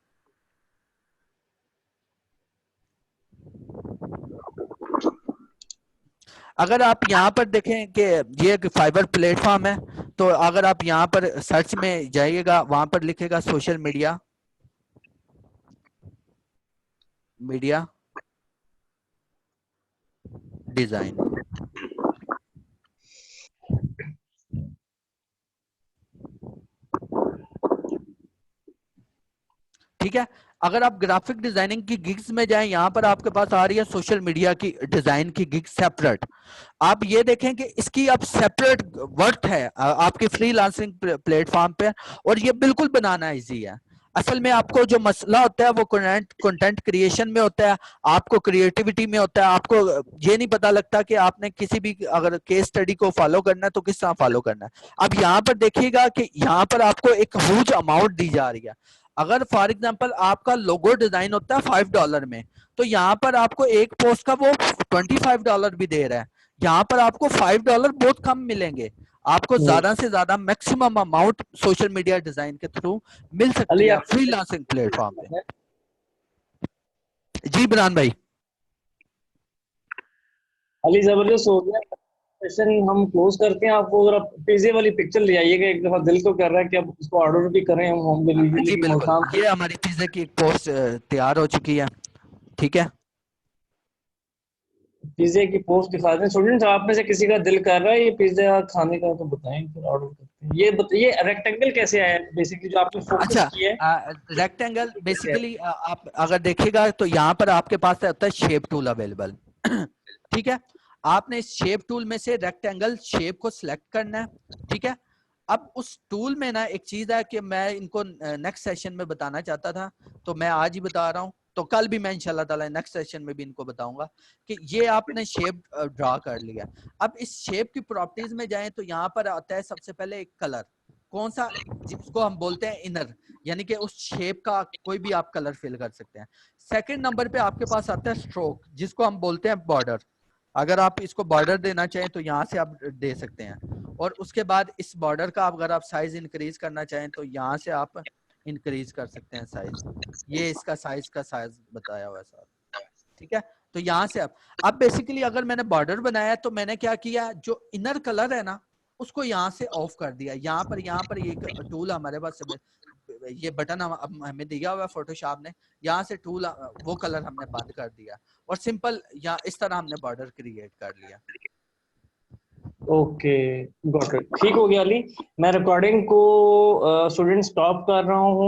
अगर आप यहाँ पर देखें कि ये एक फाइबर प्लेटफॉर्म है, तो अगर आप यहाँ पर सर्च में जाइएगा, वहां पर लिखेगा सोशल मीडिया मीडिया डिजाइन। ठीक है, अगर आप ग्राफिक डिजाइनिंग की गिग्स में जाएं, यहां पर आपके पास आ रही है सोशल मीडिया की डिजाइन की गिग सेपरेट। आप ये देखें कि इसकी अब सेपरेट वर्थ है आपके फ्रीलांसिंग प्लेटफॉर्म पे, और ये बिल्कुल बनाना इजी है। असल में आपको जो मसला होता है वो कंटेंट क्रिएशन में होता है, आपको क्रिएटिविटी में होता है। आपको ये नहीं पता लगता कि आपने किसी भी अगर केस स्टडी को फॉलो करना है तो किस तरह फॉलो करना है। अब यहाँ पर देखिएगा कि यहाँ पर आपको एक ह्यूज अमाउंट दी जा रही है। अगर फॉर एग्जांपल आपका लोगो डिजाइन होता है $5 में, तो यहाँ पर आपको एक पोस्ट का वो $25 भी दे रहा है। यहाँ पर आपको $5 बहुत कम मिलेंगे। आपको ज्यादा से ज्यादा maximum amount social media design के थ्रू मिल सकती अली है आप फ्रीलांसिंग प्लेटफॉर्म पे। जी बिरान भाई। अली जबरदस्त हो गया सेशन, हम क्लोज करते हैं। आप वो जरा पिज्जे वाली पिक्चर ले आइएगा, एक दफा दिल तो कर रहा है कि अब इसको ऑर्डर भी करें हम होम डिलीवरी, जी लेकिन बिल्कुल, मौसम ये हमारी पिज्जे की एक पोस्ट तैयार हो चुकी है। ठीक है। पिज्जे की पोस्ट दिखा दें। स्टूडेंट्स आप में से किसी का दिल कर रहा है ये पिज्जा खाने का तो बताएं, फिर ऑर्डर करते हैं। ये बताइए रेक्टेंगल कैसे आया है, बेसिकली जो आपने फोकस अच्छा, किया है रेक्टेंगल कैसे आया? बेसिकली आप अगर देखिएगा तो यहाँ पर आपके पास होता है शेप टूल अवेलेबल। ठीक है। आपने इस शेप टूल में से रेक्टेंगल शेप को सिलेक्ट करना है। ठीक है। अब उस टूल में ना एक चीज है कि मैं इनको नेक्स्ट सेशन में बताना चाहता था, तो मैं आज ही बता रहा हूँ, तो कल भी मैं इंशाल्लाह ताला नेक्स्ट सेशन में भी इनको बताऊंगा कि ये आपने शेप ड्रा कर लिया। अब इस शेप की प्रॉपर्टीज में जाएं तो यहाँ पर आता है सबसे पहले एक कलर, कौन सा, जिसको हम बोलते हैं इनर, यानी कि उस शेप का कोई भी आप कलर फिल कर सकते हैं। सेकंड नंबर पे आपके पास आता है स्ट्रोक, जिसको हम बोलते हैं बॉर्डर। अगर आप इसको बॉर्डर देना चाहें तो यहाँ से आप दे सकते हैं। और उसके बाद इस बॉर्डर का अगर आप साइज इंक्रीज करना चाहें तो यहाँ से आप इंक्रीज कर सकते हैं साइज। ये इसका साइज बताया हुआ है सर। ठीक है। तो यहाँ से अब बेसिकली अगर मैंने बॉर्डर बनाया तो मैंने क्या किया, जो इनर कलर है ना उसको यहाँ से ऑफ कर दिया। यहाँ पर एक टूल हमारे पास ये बटन हमें दिया हुआ है फोटोशॉप ने, यहाँ से टूल वो कलर हमने बंद कर दिया और सिंपल यहाँ इस तरह हमने बॉर्डर क्रिएट कर लिया। ओके, गॉट इट, ठीक हो गया अली। मैं रिकॉर्डिंग को स्टूडेंट स्टॉप कर रहा हूँ।